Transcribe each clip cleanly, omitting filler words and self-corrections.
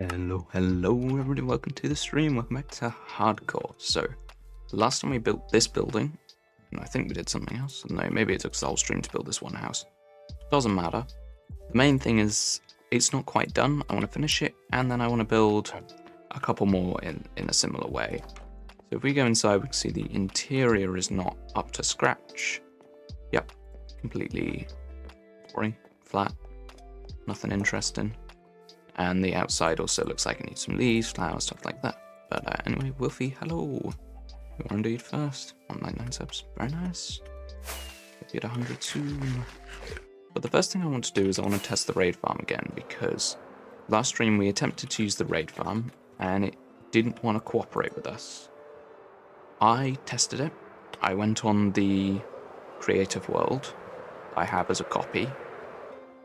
Hello everybody, welcome to the stream, welcome back to Hardcore. So, last time we built this building, and I think we did something else. No, maybe it took the whole stream to build this one house. Doesn't matter. The main thing is, it's not quite done, I want to finish it, and then I want to build a couple more in a similar way. So if we go inside, we can see the interior is not up to scratch. Yep, completely boring, flat, nothing interesting. And the outside also looks like it needs some leaves, flowers, stuff like that. But anyway, Wolfie, hello. You want to do it first? 199 subs, very nice. Get 100 soon. But the first thing I want to do is I want to test the raid farm again, because last stream we attempted to use the raid farm and it didn't want to cooperate with us. I tested it. I went on the creative world I have as a copy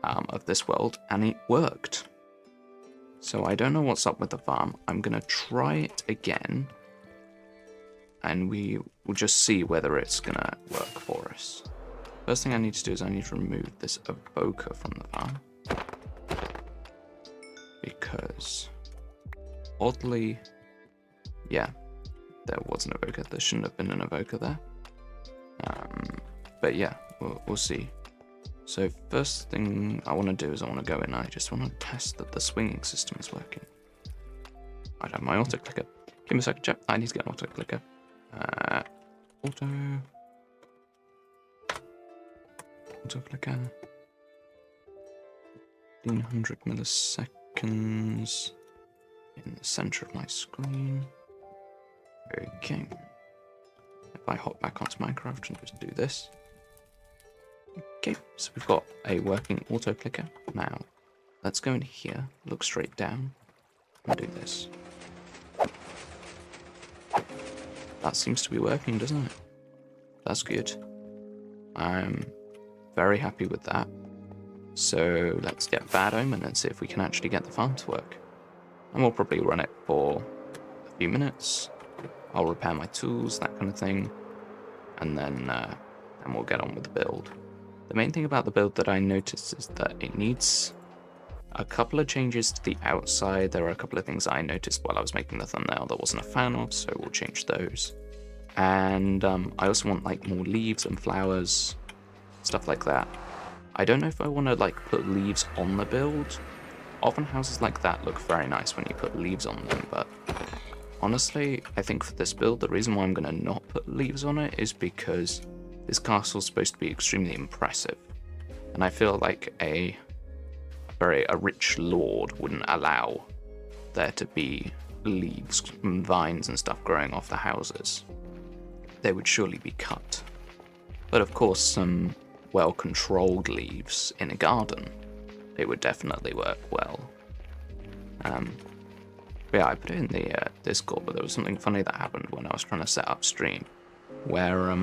of this world, and it worked. So I don't know what's up with the farm. I'm going to try it again, and we will just see whether it's going to work for us. First thing I need to do is I need to remove this evoker from the farm, because oddly, yeah, there was an evoker. There shouldn't have been an evoker there. But yeah, we'll see. So first thing I want to do is I want to go in and I just want to test that the swinging system is working. I have my auto clicker. Give me a second, chap. I need to get an auto clicker. Auto clicker. 1500 milliseconds in the center of my screen. Okay. If I hop back onto Minecraft and just do this. Okay, so we've got a working auto clicker. Now, let's go in here, look straight down, and do this. That seems to be working, doesn't it? That's good. I'm very happy with that. So let's get Bad Omen and see if we can actually get the farm to work. And we'll probably run it for a few minutes. I'll repair my tools, that kind of thing, and then we'll get on with the build. The main thing about the build that I noticed is that it needs a couple of changes to the outside. There are a couple of things I noticed while I was making the thumbnail that wasn't a fan of, so we'll change those. And I also want like more leaves and flowers, stuff like that. I don't know if I want to like put leaves on the build. Often houses like that look very nice when you put leaves on them, but honestly, I think for this build, the reason why I'm going to not put leaves on it is because this castle is supposed to be extremely impressive, and I feel like a rich lord wouldn't allow there to be leaves and vines and stuff growing off the houses. They would surely be cut. But of course, some well-controlled leaves in a garden, it would definitely work well. Yeah, I put it in the Discord, but there was something funny that happened when I was trying to set up stream, where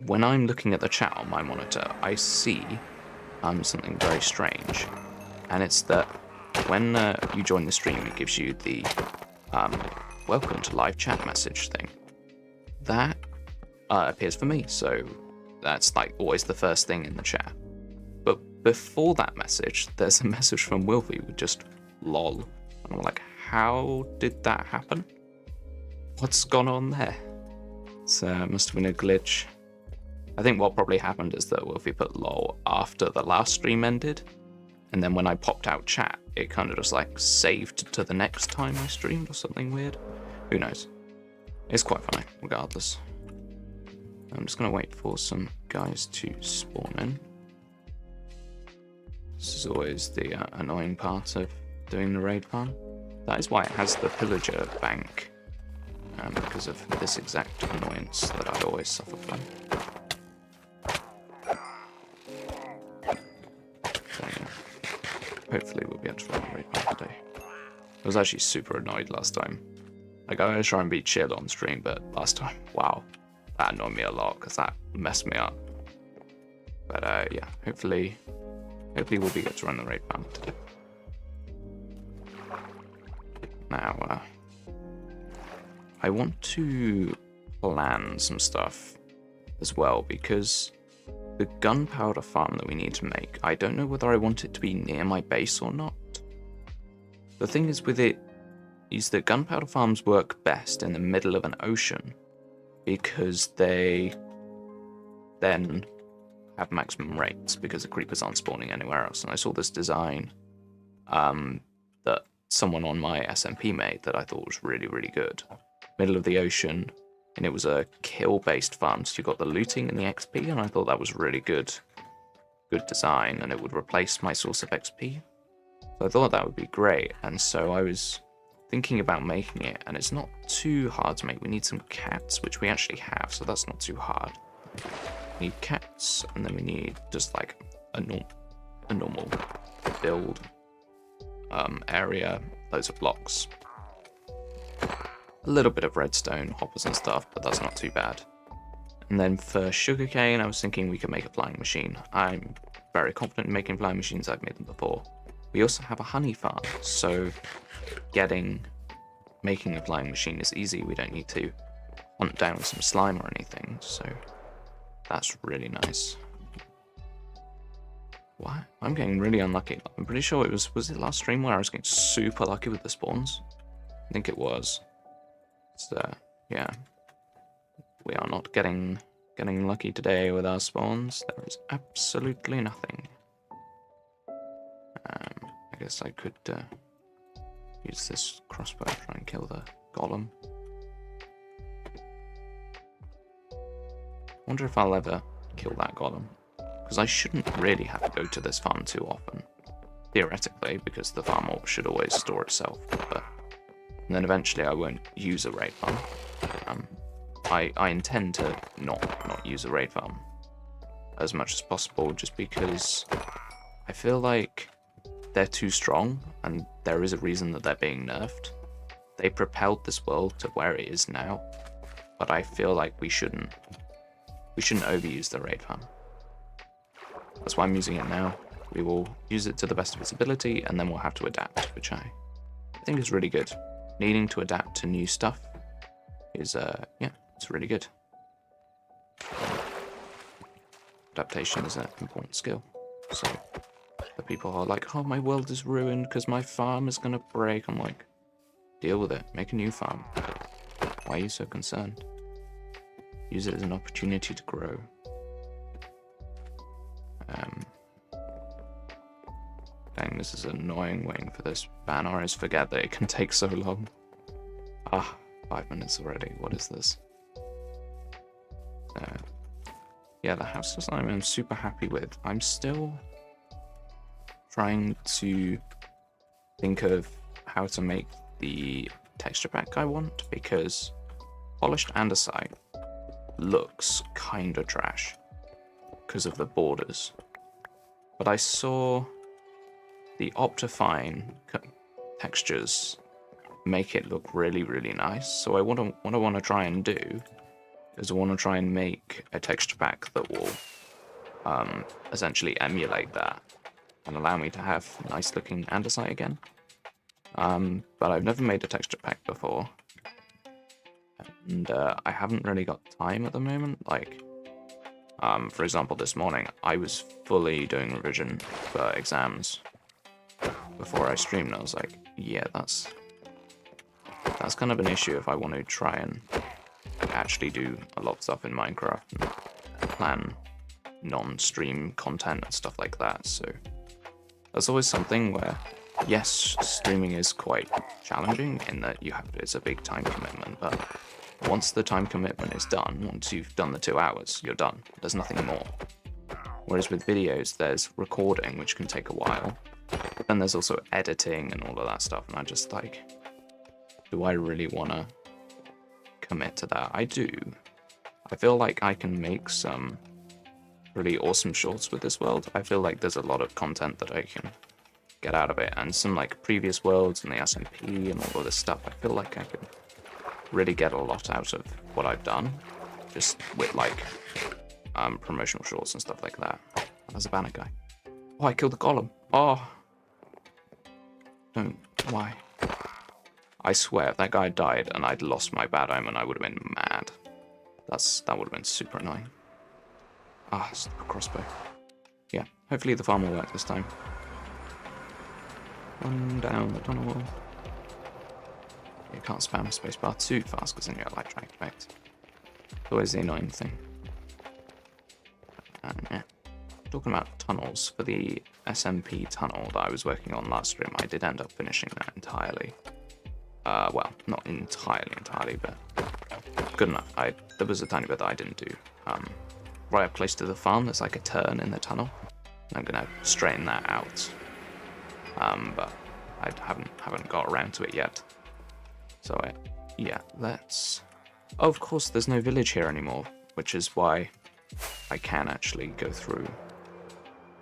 when I'm looking at the chat on my monitor, I see something very strange, and it's that when you join the stream, it gives you the welcome to live chat message thing. That appears for me, so that's like always the first thing in the chat. But before that message, there's a message from Wolfie with just lol, and I'm like, how did that happen? What's gone on there? So it must have been a glitch. I think what probably happened is that Wolfie put lol after the last stream ended, and then when I popped out chat, it kind of just like saved to the next time I streamed or something weird. Who knows? It's quite funny, regardless. I'm just going to wait for some guys to spawn in. This is always the annoying part of doing the raid farm. That is why it has the pillager bank, because of this exact annoyance that I always suffer from. So, yeah. Hopefully we'll be able to run the raid farm today. I was actually super annoyed last time. Like, I always try and be chill on stream, but last time, wow, that annoyed me a lot because that messed me up. But yeah, hopefully we'll be able to run the raid farm today. Now, I want to plan some stuff as well, because the gunpowder farm that we need to make, I don't know whether I want it to be near my base or not. The thing is with it is that gunpowder farms work best in the middle of an ocean because they then have maximum rates because the creepers aren't spawning anywhere else. And I saw this design that someone on my SMP made that I thought was really, really good. Middle of the ocean, and it was a kill-based farm, so you got the looting and the XP, and I thought that was really good design, and it would replace my source of XP. So I thought that would be great, and so I was thinking about making it, and it's not too hard to make. We need some cats, which we actually have, so that's not too hard. We need cats, and then we need just like a normal build area, loads of blocks, a little bit of redstone, hoppers and stuff, but that's not too bad. And then for sugarcane, I was thinking we could make a flying machine. I'm very confident in making flying machines, I've made them before. We also have a honey farm, so making a flying machine is easy. We don't need to hunt down some slime or anything, so that's really nice. What? I'm getting really unlucky. I'm pretty sure was it last stream where I was getting super lucky with the spawns? I think it was. So yeah, we are not getting lucky today with our spawns. There is absolutely nothing. I guess I could use this crossbow to try and kill the golem. I wonder if I'll ever kill that golem. Because I shouldn't really have to go to this farm too often. Theoretically, because the farm orb should always store itself. And then eventually I won't use a raid farm. I intend to not use a raid farm as much as possible, just because I feel like they're too strong, and there is a reason that they're being nerfed. They propelled this world to where it is now, but I feel like we shouldn't overuse the raid farm. That's why I'm using it now. We will use it to the best of its ability, and then we'll have to adapt, which I think is really good. Needing to adapt to new stuff is, yeah, it's really good. Adaptation is an important skill. So, the people are like, oh, my world is ruined because my farm is going to break. I'm like, deal with it. Make a new farm. Why are you so concerned? Use it as an opportunity to grow. Dang, this is annoying waiting for this banner. I always forget that it can take so long. 5 minutes already. What is this? Yeah, the house design I'm super happy with. I'm still trying to think of how to make the texture pack I want, because polished andesite looks kinda trash because of the borders. But I saw the Optifine textures make it look really, really nice. So what I want to try and do is I want to try and make a texture pack that will essentially emulate that and allow me to have nice looking andesite again. But I've never made a texture pack before, and I haven't really got time at the moment. Like, for example, this morning I was fully doing revision for exams before I streamed, and I was like, yeah, that's kind of an issue if I want to try and actually do a lot of stuff in Minecraft and plan non-stream content and stuff like that. So that's always something where, yes, streaming is quite challenging in that it's a big time commitment, but once the time commitment is done, once you've done the 2 hours, you're done. There's nothing more. Whereas with videos, there's recording, which can take a while, but then there's also editing and all of that stuff, and I just like, do I really want to commit to that? I do. I feel like I can make some really awesome shorts with this world. I feel like there's a lot of content that I can get out of it, and some like previous worlds and the SMP and all of this stuff, I feel like I could really get a lot out of what I've done, just with like promotional shorts and stuff like that. Oh, there's a banner guy. Oh, I killed the golem. Oh. Don't. Why? I swear, if that guy died and I'd lost my bad omen, I would have been mad. That would have been super annoying. Ah, stupid crossbow. Yeah, hopefully the farm will work this time. Run down the tunnel. You can't spam spacebar too fast because then you get light drag effect. Always the annoying thing. Yeah. Talking about tunnels, for the SMP tunnel that I was working on last stream, I did end up finishing that entirely. Well, not entirely, but good enough. There was a tiny bit that I didn't do. Right up close to the farm, there's like a turn in the tunnel. And I'm gonna straighten that out. But I haven't got around to it yet. So yeah, let's. Oh, of course, there's no village here anymore, which is why I can actually go through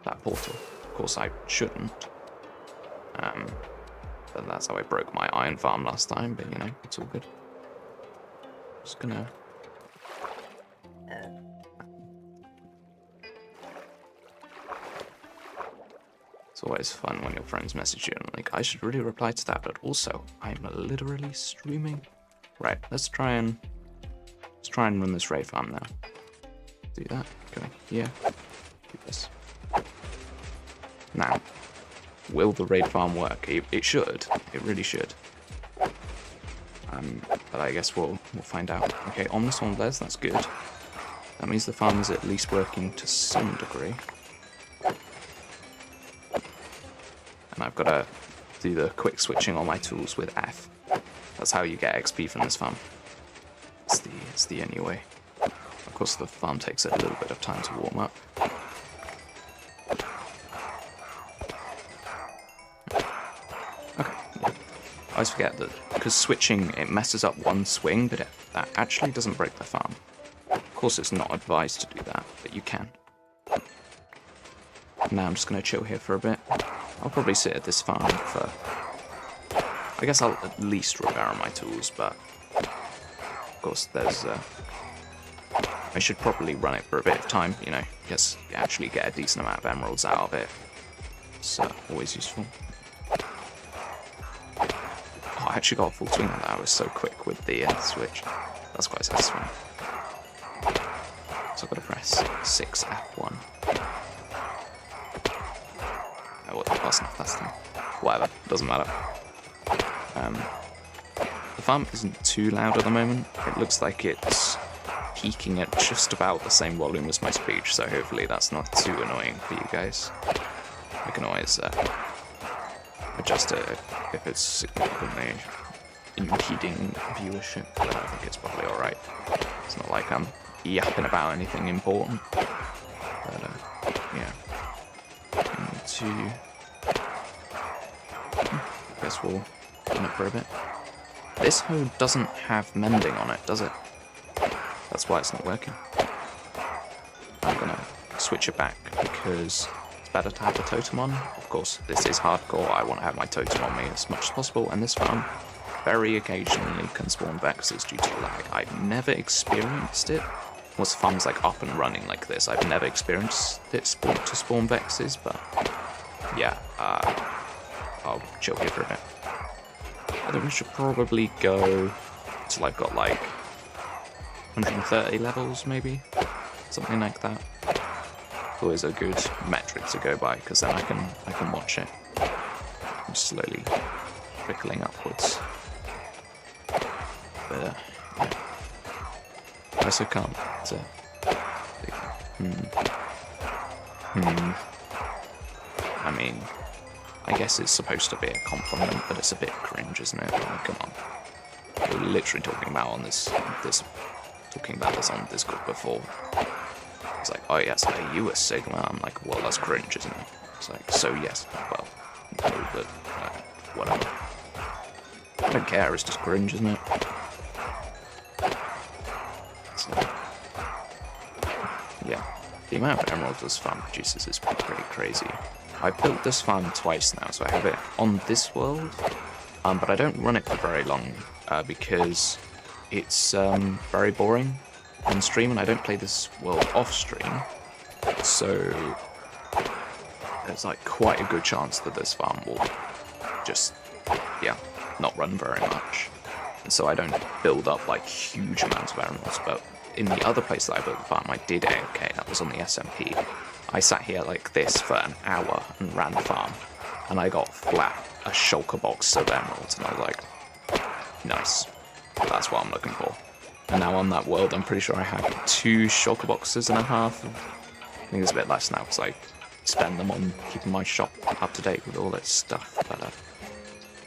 that portal. Of course, I shouldn't. But that's how I broke my iron farm last time. But you know, it's all good. Just gonna. It's always fun when your friends message you and like, I should really reply to that, but also I'm literally streaming. Right, let's try and run this raid farm now. Do that. Go here. Do this. Now, will the raid farm work? It should. It really should. But I guess we'll find out. Okay, Omnis on Blaze, that's good. That means the farm is at least working to some degree. And I've got to do the quick switching on my tools with F. That's how you get XP from this farm. It's the only way. Of course, the farm takes a little bit of time to warm up. Okay, yeah. I always forget that because switching, it messes up one swing, but that actually doesn't break the farm. Of course, it's not advised to do that, but you can. Now I'm just going to chill here for a bit. I'll probably sit at this farm for... I guess I'll at least repair on my tools, but... Of course, there's... I should probably run it for a bit of time, you know, just actually get a decent amount of emeralds out of it. It's always useful. Oh, I actually got a full swing on that. I was so quick with the switch. That's quite satisfying. So I've got to press 6 F1. Oh, what, that's enough last time. Whatever, doesn't matter. The farm isn't too loud at the moment. It looks like it's peaking at just about the same volume as my speech, so hopefully that's not too annoying for you guys. I can always adjust it if it's significantly impeding viewership, but I think it's probably alright. It's not like I'm yapping about anything important. But, yeah. I guess we'll run it for a bit. This hoe doesn't have mending on it, does it? That's why it's not working. I'm gonna switch it back because it's better to have the totem on. Of course, this is hardcore. I want to have my totem on me as much as possible, and this farm very occasionally can spawn vexes due to lag. I've never experienced it. Once the farm's like up and running like this, I've never experienced it to spawn vexes, but yeah, I'll chill here for a bit. I think we should probably go till I've got like 130 levels, maybe, something like that. Always a good metric to go by because then I can watch it. I'm slowly trickling upwards. But yeah, I also can't. I mean, I guess it's supposed to be a compliment, but it's a bit cringe, isn't it? Like, come on, we're literally talking about this on Discord before. It's like, oh yes, are you a Sigma? I'm like, well, that's cringe, isn't it? It's like, so yes, well, no, but whatever. I don't care, it's just cringe, isn't it? So, yeah, the amount of emeralds this farm produces is pretty crazy. I built this farm twice now, so I have it on this world, but I don't run it for very long because it's very boring on stream, and I don't play this world off stream, so there's like quite a good chance that this farm will just, yeah, not run very much. And so I don't build up like huge amounts of emeralds, but in the other place that I built the farm, I did AFK, that was on the SMP. I sat here like this for an hour and ran the farm, and I got a shulker box of emeralds, and I was like, nice. That's what I'm looking for. And now on that world, I'm pretty sure I have 2 shulker boxes and a half. I think it's a bit less now because I spend them on keeping my shop up to date with all its stuff. But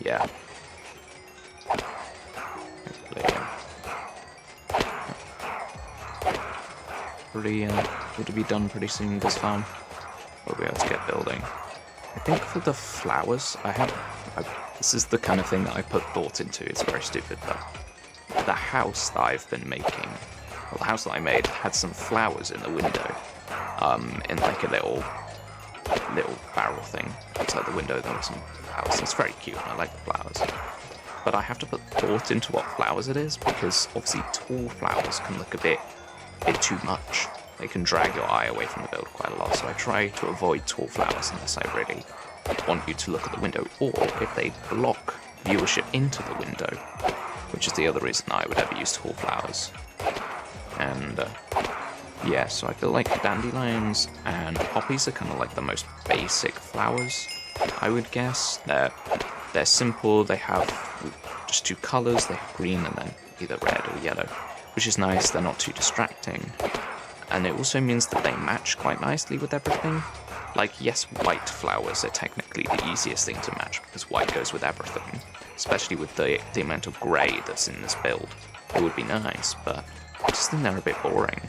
yeah. Pretty good to be done pretty soon this farm. We'll be able to get building. I think for the flowers, this is the kind of thing that I put thought into. It's very stupid, but the house that I've been making, well, the house that I made had some flowers in the window, in like a little barrel thing outside the window. There were some flowers. It's very cute, and I like the flowers. But I have to put thought into what flowers it is, because obviously tall flowers can look a bit too much. They can drag your eye away from the build quite a lot, so I try to avoid tall flowers unless I really want you to look at the window, or if they block viewership into the window, which is the other reason I would ever use tall flowers. And yeah, so I feel like dandelions and poppies are kind of like the most basic flowers, I would guess. They're simple, they have just 2 colors, they have green and then either red or yellow, which is nice. They're not too distracting. And it also means that they match quite nicely with everything. Like, yes, white flowers are technically the easiest thing to match because white goes with everything, especially with the amount of grey that's in this build. It would be nice, but I just think they're a bit boring.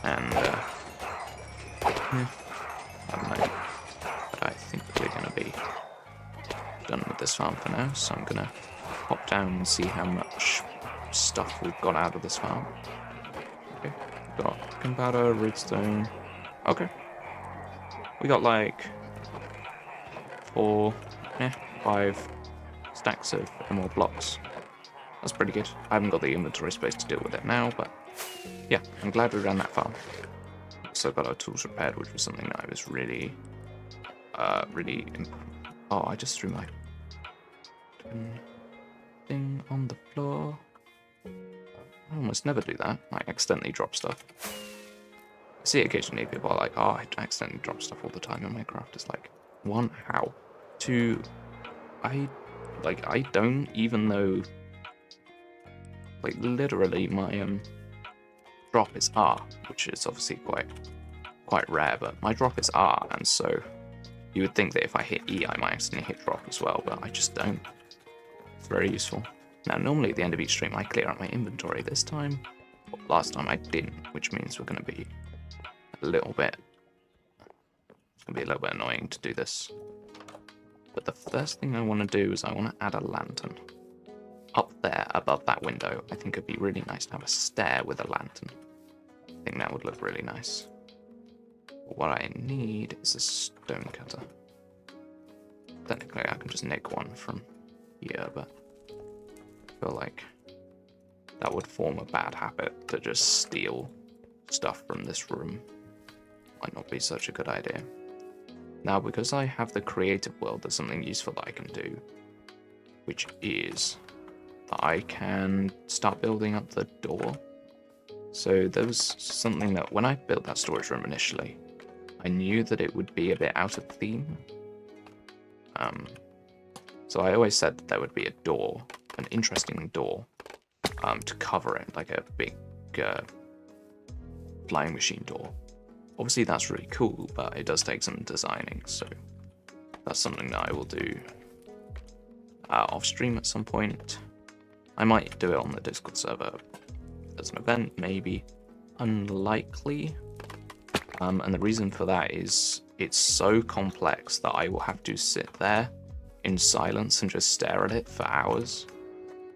And, yeah, I don't know. But I think we're going to be done with this farm for now, so I'm going to hop down and see how much stuff we've got out of this farm. Okay, we've got gunpowder, redstone. Okay. We got like 5 stacks of emerald blocks. That's pretty good. I haven't got the inventory space to deal with it now, but yeah, I'm glad we ran that far. Also got our tools repaired, which was something that I was really, oh, I just threw my thing on the floor. I almost never do that. I accidentally drop stuff. I see occasionally people are like, oh, I accidentally drop stuff all the time in Minecraft. It's like, 1, how? 2, I don't, even though, like, literally my drop is R, which is obviously quite rare, but my drop is R, and so you would think that if I hit E, I might accidentally hit drop as well, but I just don't. It's very useful. Now, normally at the end of each stream, I clear out my inventory. This time, well, last time I didn't, which means we're going to be a little bit, it's going to be a little bit annoying to do this. But the first thing I want to do is I want to add a lantern. Up there, above that window, I think it'd be really nice to have a stair with a lantern. I think that would look really nice. But what I need is a stone cutter. Technically, I can just nick one from here, but I feel like that would form a bad habit to just steal stuff from this room. Might not be such a good idea. Now, because I have the creative world, there's something useful that I can do, which is that I can start building up the door. So there was something that when I built that storage room initially, I knew that it would be a bit out of theme. So I always said that there would be a door, an interesting door, to cover it, like a big flying machine door. Obviously that's really cool, but it does take some designing, so that's something that I will do off stream at some point. I might do it on the Discord server as an event, maybe. Unlikely. And the reason for that is it's so complex that I will have to sit there in silence and just stare at it for hours,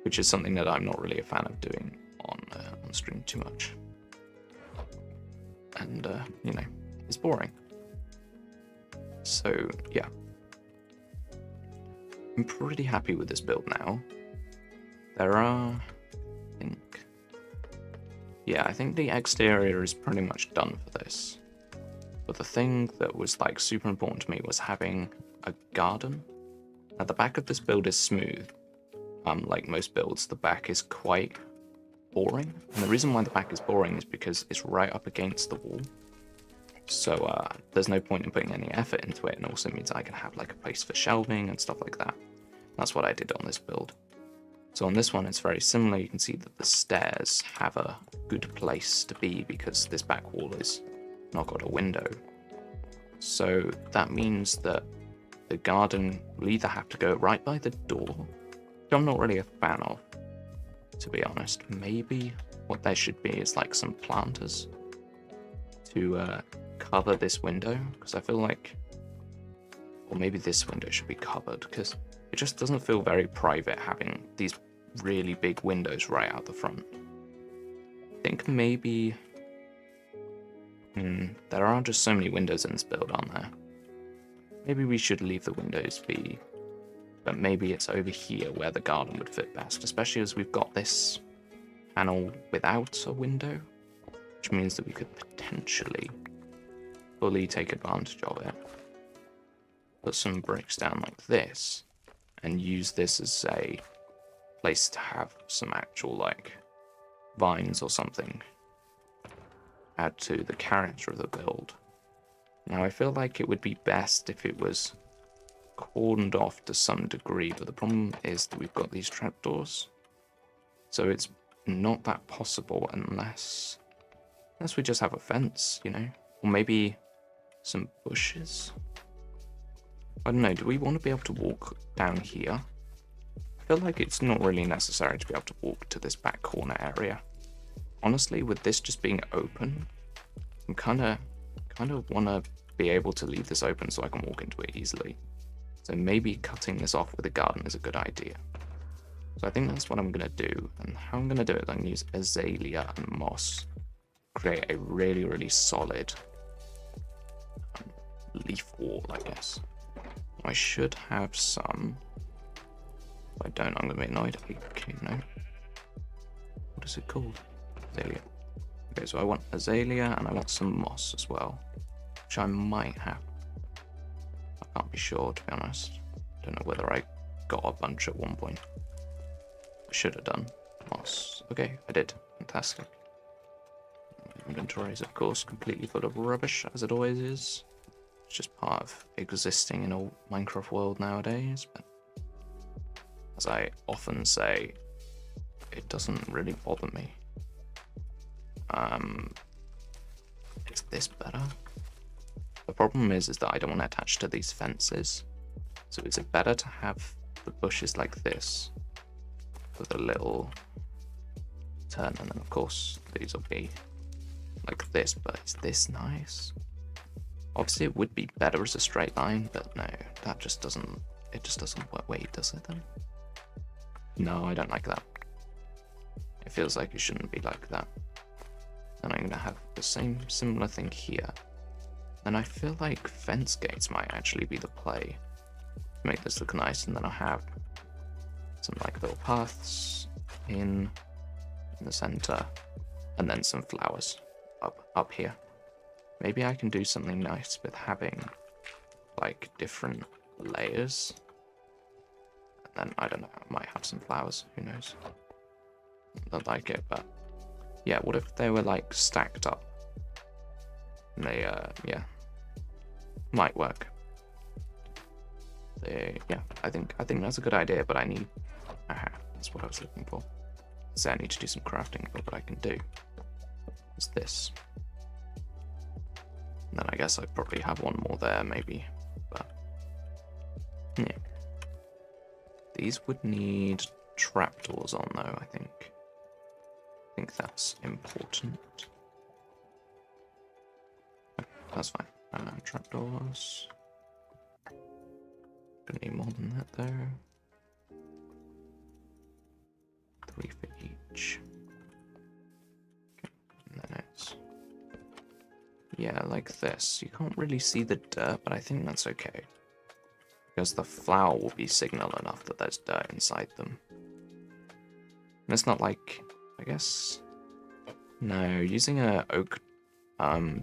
which is something that I'm not really a fan of doing on stream too much. And, you know, it's boring. So, yeah. I'm pretty happy with this build now. There are, I think the exterior is pretty much done for this. But the thing that was like super important to me was having a garden. Now the back of this build is smooth. Like most builds, the back is quite boring. And the reason why the back is boring is because it's right up against the wall. So there's no point in putting any effort into it, and also means I can have like a place for shelving and stuff like that. That's what I did on this build. So on this one, it's very similar. You can see that the stairs have a good place to be because this back wall is not got a window. So that means that the garden will either have to go right by the door, which I'm not really a fan of, to be honest. Maybe what there should be is like some planters to cover this window, because I feel like, or maybe this window should be covered, because it just doesn't feel very private having these really big windows right out the front. I think maybe there are just so many windows in this build, aren't there? Maybe we should leave the windows be, but maybe it's over here where the garden would fit best, especially as we've got this panel without a window, which means that we could potentially fully take advantage of it. Put some bricks down like this, and use this as a place to have some actual, like, vines or something. Add to the character of the build. Now, I feel like it would be best if it was cordoned off to some degree, but the problem is that we've got these trapdoors. So it's not that possible unless we just have a fence, you know? Or maybe some bushes? I don't know, do we want to be able to walk down here? I feel like it's not really necessary to be able to walk to this back corner area. Honestly, with this just being open, I'm kind of want to be able to leave this open so I can walk into it easily. So maybe cutting this off with a garden is a good idea. So I think that's what I'm going to do. And how I'm going to do it, I'm going to use azalea and moss. Create a really, really solid leaf wall, I guess. I should have some. If I don't, I'm going to be annoyed. Okay, no. What is it called? Azalea. Okay, so I want azalea and I want some moss as well, which I might have. I can't be sure, to be honest. I don't know whether I got a bunch at one point. I should have done moss. Okay, I did. Fantastic. My inventory is, of course, completely full of rubbish, as it always is. It's just part of existing in a Minecraft world nowadays, but as I often say, it doesn't really bother me. Is this better? The problem is that I don't want to attach to these fences. So is it better to have the bushes like this with a little turn, and then of course these will be like this, but is this nice? Obviously it would be better as a straight line, but no, that just doesn't, it just doesn't work. Wait, does it then? No, I don't like that. It feels like it shouldn't be like that. And I'm gonna have the same similar thing here. And I feel like fence gates might actually be the play to make this look nice, and then I'll have some like little paths in the center, and then some flowers up here. Maybe I can do something nice with having like different layers. And then I don't know, I might have some flowers, who knows. I don't like it, but yeah, what if they were like stacked up? And they yeah, might work. Yeah, I think that's a good idea, but I need, that's what I was looking for. So I need to do some crafting, but what I can do is this. And then I guess I probably have one more there, maybe, but yeah. These would need trapdoors on though, I think. I think that's important. That's fine. Trapdoors. Don't need more than that though. 3 for each. Okay. And then it's, yeah, like this. You can't really see the dirt, but I think that's okay. Because the flower will be signal enough that there's dirt inside them. And it's not like, I guess, no, using a oak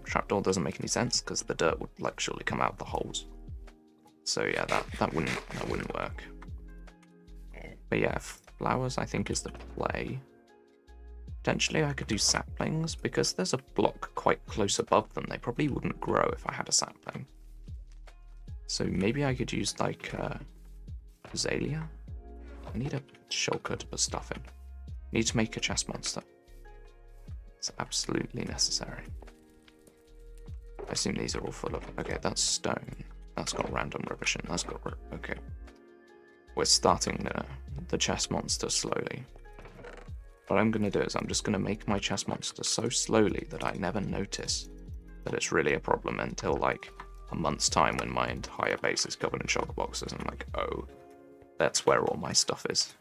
trapdoor doesn't make any sense because the dirt would like surely come out the holes. So yeah, that wouldn't work. But yeah, flowers I think is the play. Potentially I could do saplings, because there's a block quite close above them. They probably wouldn't grow if I had a sapling. So maybe I could use like azalea. I need a shulker to put stuff in. Need to make a chest monster. It's absolutely necessary. I assume these are all full of... Okay, that's stone. That's got random rubbish in. That's got... Okay. We're starting the chest monster slowly. What I'm going to do is I'm just going to make my chest monster so slowly that I never notice that it's really a problem until like a month's time when my entire base is covered in shulker boxes and I'm like, oh, that's where all my stuff is.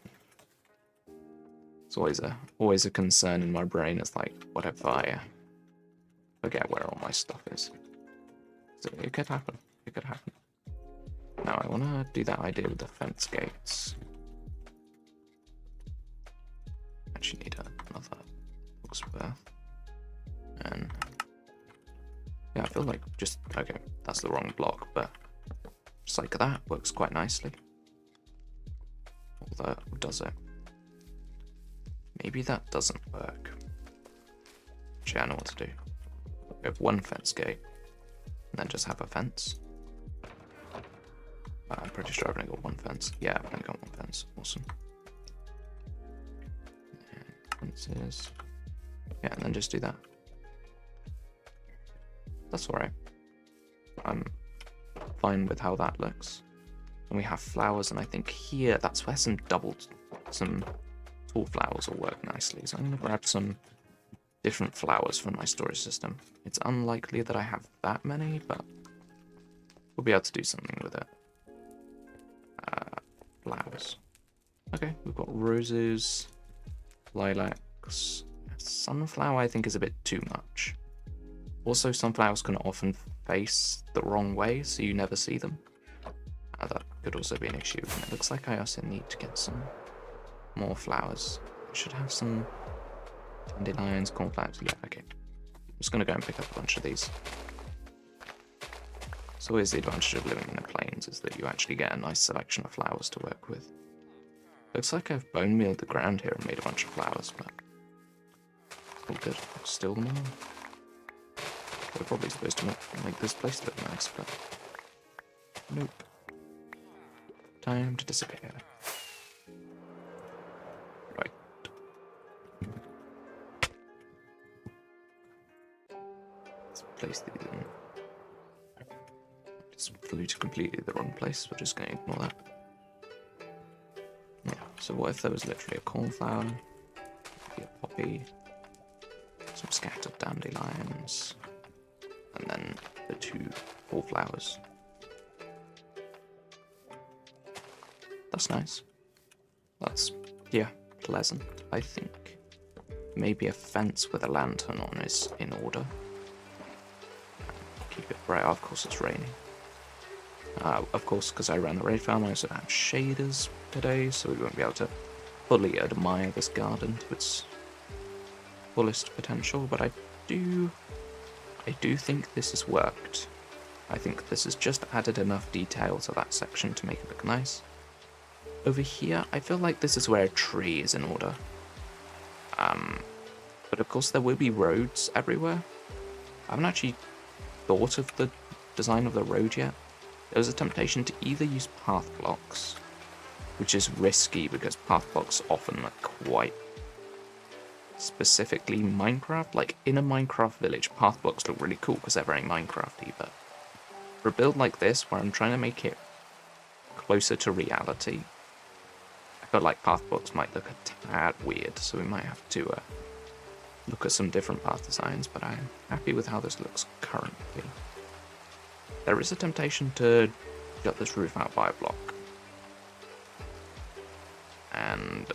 It's always a concern in my brain. It's like, what if I forget where all my stuff is? So it could happen. It could happen. Now I want to do that idea with the fence gates. Actually need another book's worth. And yeah, I feel like just okay, that's the wrong block, but just like that works quite nicely. Although, does it? Maybe that doesn't work. Actually, I know what to do. We have one fence gate, and then just have a fence. I'm pretty sure I've only got one fence. Yeah, I've only got one fence. Awesome. And fences. Yeah, and then just do that. That's alright. I'm fine with how that looks. And we have flowers, and I think here, that's where some tall flowers will work nicely. So I'm going to grab some different flowers from my storage system. It's unlikely that I have that many, but we'll be able to do something with it. Flowers. Okay, we've got roses, lilacs. Sunflower I think is a bit too much. Also, sunflowers can often face the wrong way, so you never see them. That could also be an issue. And it looks like I also need to get some more flowers. I should have some dandelions, cornflowers. Yeah, okay. I'm just going to go and pick up a bunch of these. It's always the advantage of living in the plains is that you actually get a nice selection of flowers to work with. Looks like I've bone mealed the ground here and made a bunch of flowers, but it's all good. I'll steal them all. We're probably supposed to make this place look nice, but nope. Time to disappear. Right. Let's place these in. Just flew to completely the wrong place. We're just going to ignore that. Yeah, so what if there was literally a cornflower, maybe a poppy, some scattered dandelions, and then the two wallflowers. That's nice. That's, yeah, pleasant, I think. Maybe a fence with a lantern on is in order. Keep it bright. Of course it's raining. Of course, because I ran the raid farm, I also have shaders today, so we won't be able to fully admire this garden to its fullest potential, but I do think this has worked. I think this has just added enough detail to that section to make it look nice. Over here, I feel like this is where a tree is in order. But of course there will be roads everywhere. I haven't actually thought of the design of the road yet. There was a temptation to either use path blocks, which is risky because path blocks often look quite specifically Minecraft. Like in a Minecraft village, path blocks look really cool because they're very Minecrafty, but for a build like this where I'm trying to make it closer to reality, I feel like path blocks might look a tad weird, so we might have to look at some different path designs, but I'm happy with how this looks currently. There is a temptation to gut this roof out by a block. And,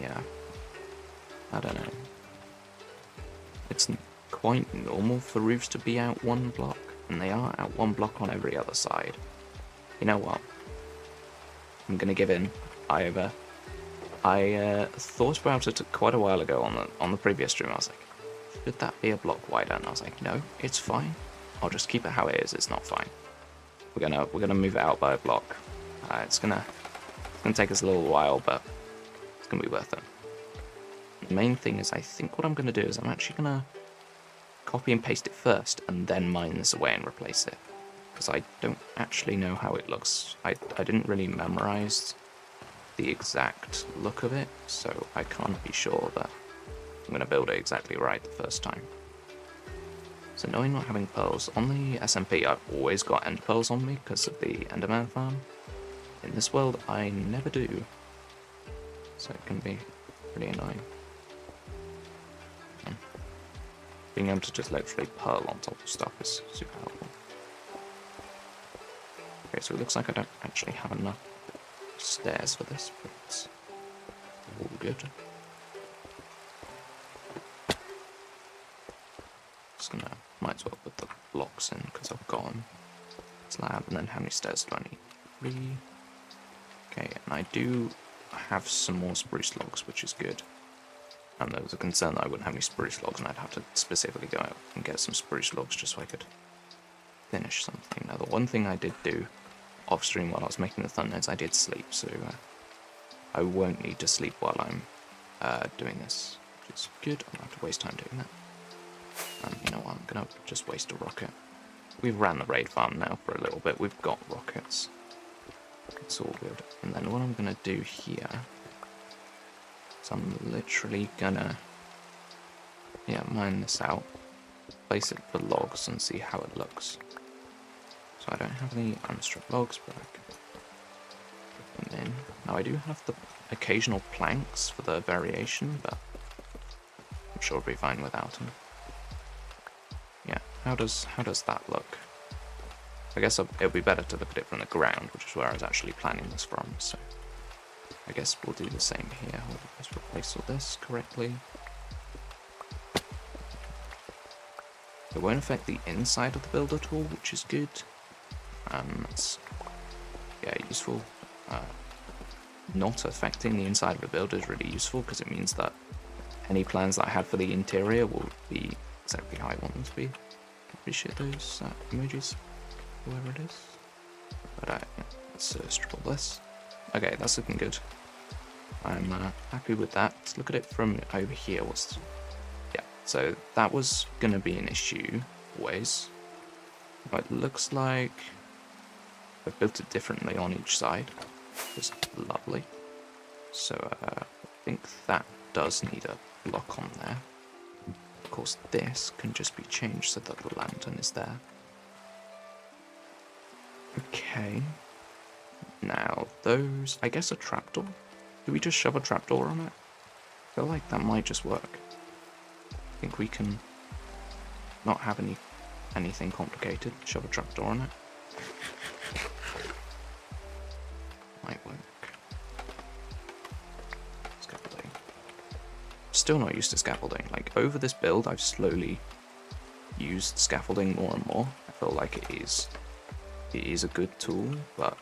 yeah, I don't know. It's quite normal for roofs to be out one block, and they are out one block on every other side. You know what? I'm gonna give in. I thought about it quite a while ago on the previous stream. I was like, should that be a block wider? And I was like, no, it's fine. I'll just keep it how it is. It's not fine. We're gonna move it out by a block. It's gonna take us a little while, but it's gonna be worth it. the main thing is I think what I'm going to do is I'm actually going to copy and paste it first and then mine this away and replace it. Because I don't actually know how it looks. I didn't really memorize the exact look of it, so I can't be sure that I'm going to build it exactly right the first time. So knowing not having pearls, on the SMP I've always got end pearls on me because of the Enderman farm. In this world I never do, so it can be pretty annoying. Being able to just literally pearl on top of stuff is super helpful. Okay, so it looks like I don't actually have enough stairs for this, but it's all good. Just gonna, might as well put the blocks in because I've got them. Slab, and then how many stairs do I need? 3. Okay, and I do have some more spruce logs, which is good. And there was a concern that I wouldn't have any spruce logs, and I'd have to specifically go out and get some spruce logs just so I could finish something. Now, the one thing I did do off stream while I was making the thumbnails, I did sleep, so I won't need to sleep while I'm doing this, which is good. I don't have to waste time doing that. And you know what, I'm gonna just waste a rocket. We've ran the raid farm now for a little bit, we've got rockets. It's all good. And then what I'm gonna do here is I'm literally gonna, mine this out, place it for logs and see how it looks. So I don't have any unstripped logs, but I can put them in. Now I do have the occasional planks for the variation, but I'm sure I'll be fine without them. Yeah, how does that look? I guess it'll be better to look at it from the ground, which is where I was actually planning this from, so I guess we'll do the same here. We'll just replace all this correctly. It won't affect the inside of the build at all, which is good. It's useful. Not affecting the inside of the build is really useful because it means that any plans that I had for the interior will be exactly how I want them to be. Appreciate those emojis, whoever it is. But let's strip all this. Okay, that's looking good. I'm happy with that. Let's look at it from over here. So that was gonna be an issue always. But it looks like I built it differently on each side. Just lovely. So I think that does need a block on there. Of course, this can just be changed so that the lantern is there. Okay. Now, those, I guess a trapdoor? Do we just shove a trapdoor on it? I feel like that might just work. I think we can not have anything complicated. Shove a trapdoor on it. Might work. Scaffolding. Still not used to scaffolding. Like, over this build, I've slowly used scaffolding more and more. I feel like it is a good tool, but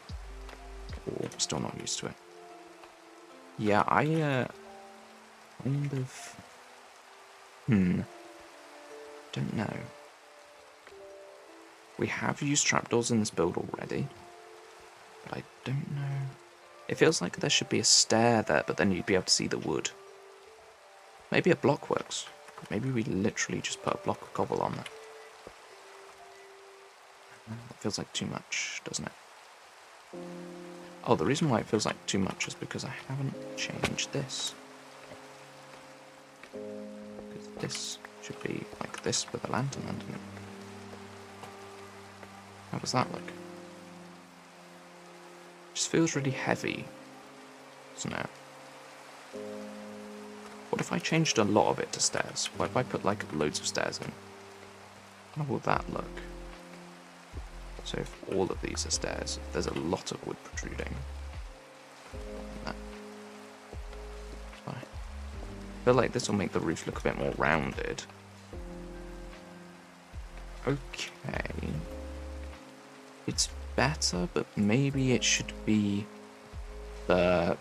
still not used to it. Yeah, I kind of don't know. We have used trapdoors in this build already, but I don't know. It feels like there should be a stair there, but then you'd be able to see the wood. Maybe a block works. Maybe we literally just put a block of cobble on there. It feels like too much, doesn't it? Oh, the reason why it feels like too much is because I haven't changed this. Because this should be like this with a lantern under it. How does that look? It just feels really heavy, doesn't it? What if I changed a lot of it to stairs? What if I put like loads of stairs in? How will that look? So if all of these are stairs, there's a lot of wood protruding. I feel like this will make the roof look a bit more rounded. Okay. It's better, but maybe it should be the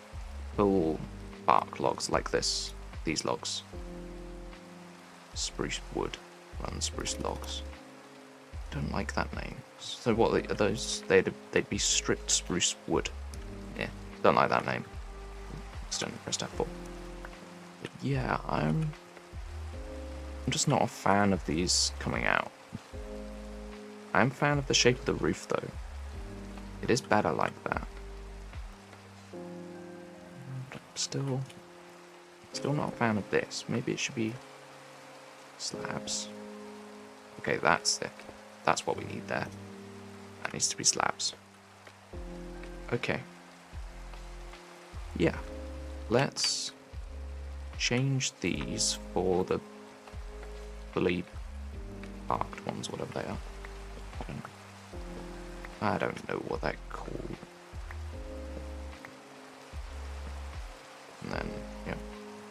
full bark logs like this. These logs. Spruce wood rather than spruce logs. Don't like that name. So what are those? They'd be stripped spruce wood. Yeah, don't like that name. Accidentally pressed F4. But yeah, I'm just not a fan of these coming out. I'm a fan of the shape of the roof, though. It is better like that. But I'm still not a fan of this. Maybe it should be slabs. Okay, that's it. That's what we need there. That needs to be slabs. Okay. Yeah. Let's change these for the fully parked ones, whatever they are. I don't know what they're called. And then, yeah,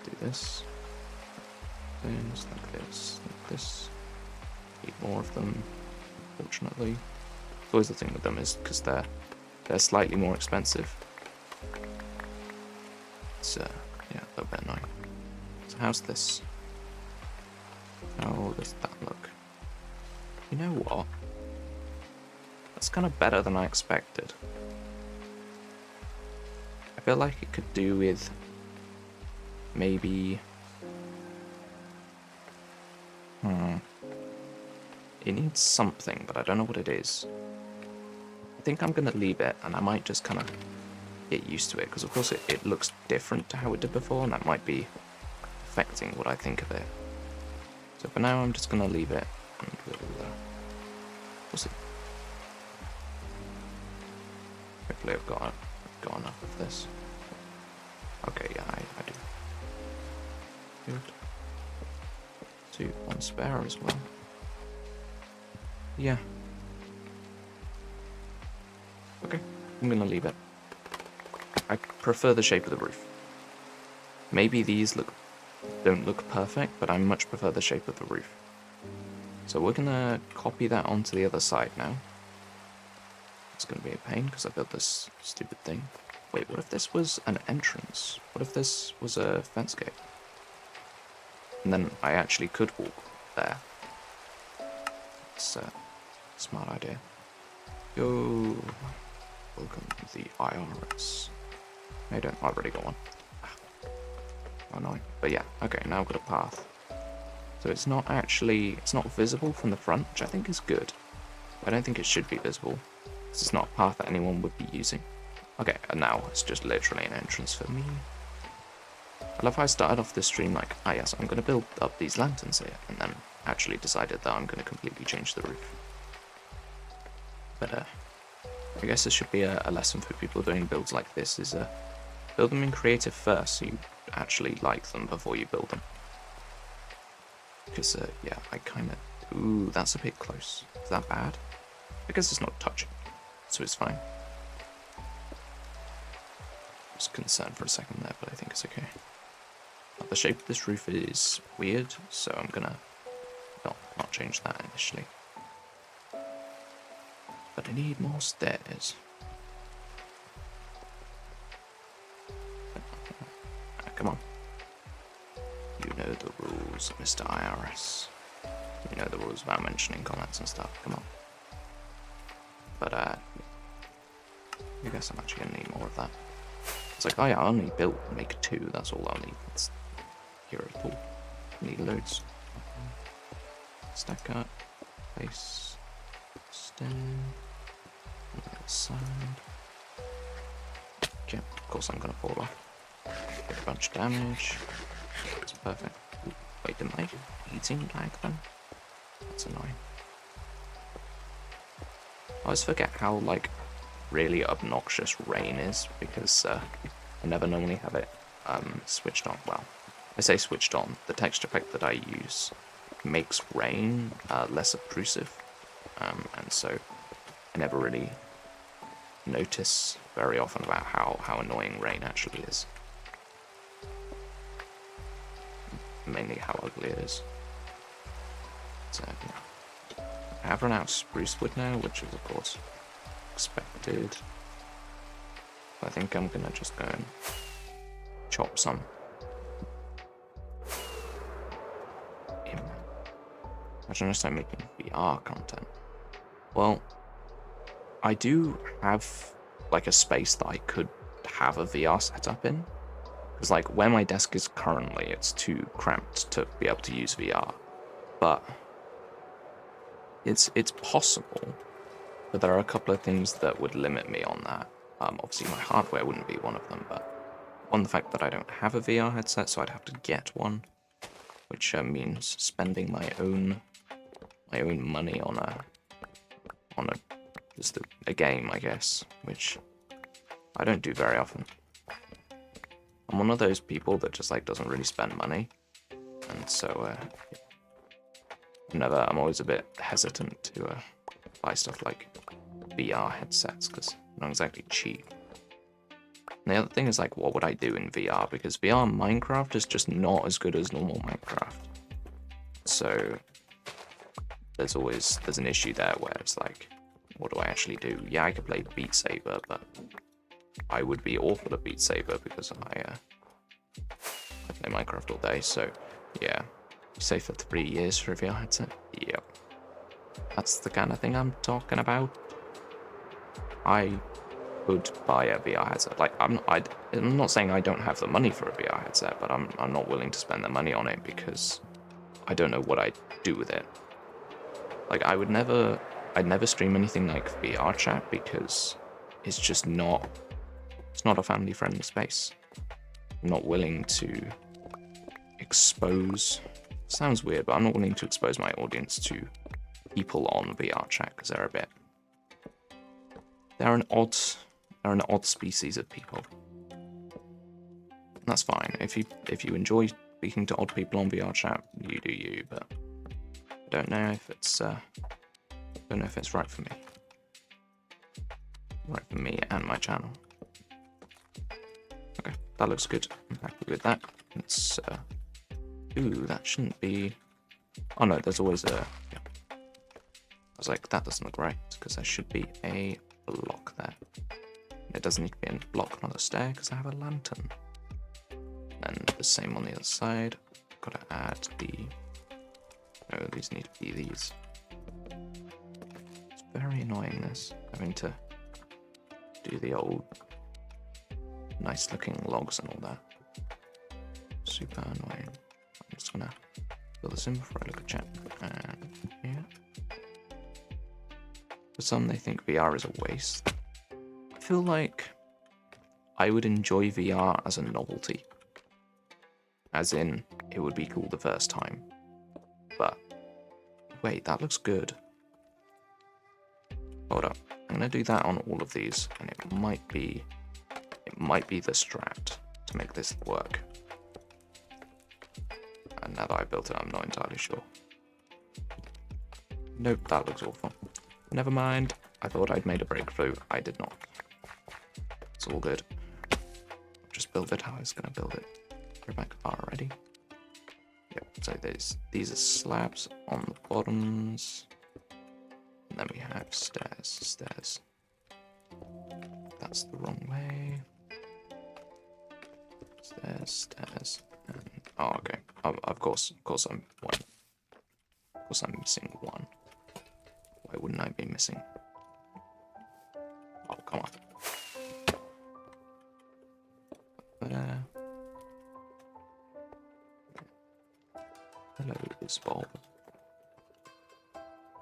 do this. Things like this. Need more of them, fortunately. It's always the thing with them is because they're slightly more expensive. It's yeah, a little bit annoying. So how's this? How does that look? You know what? That's kind of better than I expected. I feel like it could do with maybe... It needs something, but I don't know what it is. I think I'm going to leave it, and I might just kind of get used to it, because of course it looks different to how it did before, and that might be affecting what I think of it. So for now, I'm just going to leave it, and we'll see. Hopefully I've got enough of this. Okay, yeah, I do. Good. 1 spare as well. Yeah. Okay, I'm gonna leave it. I prefer the shape of the roof. Maybe these don't look perfect, but I much prefer the shape of the roof. So we're gonna copy that onto the other side now. It's gonna be a pain because I built this stupid thing. Wait, what if this was an entrance? What if this was a fence gate? And then I actually could walk there. It's a smart idea. Yo, welcome to the IRS. I don't already got one. Annoying. But yeah, okay, now I've got a path. So it's not visible from the front, which I think is good. I don't think it should be visible. This is not a path that anyone would be using. Okay, and now it's just literally an entrance for me. I love how I started off this stream like, ah yes, I'm going to build up these lanterns here, and then actually decided that I'm going to completely change the roof. But I guess this should be a lesson for people doing builds like this, is build them in creative first, so you actually like them before you build them. Because, yeah, I kind of... Ooh, that's a bit close. Is that bad? I guess it's not touching, so it's fine. I was concerned for a second there, but I think it's okay. The shape of this roof is weird, so I'm gonna not change that initially. But I need more stairs. Come on. You know the rules, Mr. IRS. You know the rules about mentioning comments and stuff. Come on. But, I guess I'm actually gonna need more of that. It's like, oh yeah, I only make 2, that's all I'll need. It's here at all. Need loads. Stack up. Place. Stand. On the other side. Okay, of course I'm gonna fall off. Get a bunch of damage. That's perfect. Ooh, wait, didn't I eating lag then? That's annoying. I always forget how, like, really obnoxious rain is, because I never normally have it switched on. Well, I say switched on. The texture pack that I use makes rain less obtrusive, and so I never really notice very often about how annoying rain actually is. Mainly how ugly it is. So, yeah. I have run out of spruce wood now, which is of course expected. I think I'm gonna just go and chop some. Imagine I start making VR content. Well, I do have like a space that I could have a VR setup in, Because, like, where my desk is currently, it's too cramped to be able to use VR. But it's possible, but there are a couple of things that would limit me on that. Obviously, my hardware wouldn't be one of them, but one, the fact that I don't have a VR headset, so I'd have to get one, which means spending my own money on just a game, I guess, which I don't do very often. I'm one of those people that just like doesn't really spend money, and so I'm always a bit hesitant to buy stuff like VR headsets because they're not exactly cheap. And the other thing is, like, what would I do in VR? Because VR Minecraft is just not as good as normal Minecraft. So there's an issue there where it's like, what do I actually do? Yeah, I could play Beat Saber, but I would be awful at Beat Saber because I play Minecraft all day. So yeah, you say for 3 years for a VR headset? Yep. That's the kind of thing I'm talking about. I would buy a VR headset. Like, I'm not saying I don't have the money for a VR headset, but I'm not willing to spend the money on it because I don't know what I'd do with it. Like, I'd never stream anything like VR chat because it's just not a family-friendly space. I'm not willing to expose, sounds weird, but I'm not willing to expose my audience to people on VR chat because they're an odd species of people. And that's fine. If you enjoy speaking to odd people on VR chat, you do you, but I don't know if it's right for me. Right for me and my channel. Okay, that looks good. I'm happy with that. It's ooh, that shouldn't be. Oh no, there's always a. Yeah. I was like, that doesn't look right because there should be a block there. It doesn't need to be a block, not a stair, because I have a lantern. And the same on the other side. Gotta add the. No, these need to be these. It's very annoying, this having to do the old nice looking logs and all that. Super annoying. I'm just gonna fill this in before I look at chat. And yeah. For some, they think VR is a waste. I feel like I would enjoy VR as a novelty. As in, it would be cool the first time. But, wait, that looks good. Hold up. I'm gonna do that on all of these, and it might be the strat to make this work. And now that I built it, I'm not entirely sure. Nope, that looks awful. Never mind. I thought I'd made a breakthrough. I did not. It's all good. Just build it how I was gonna build it. Go back already. Yep, so these are slabs on the bottoms. And then we have stairs. That's the wrong way. Stairs. And, oh, okay. Of course I'm one. Of course I'm missing one. Why wouldn't I be missing? Oh, come on. Hello, Bob.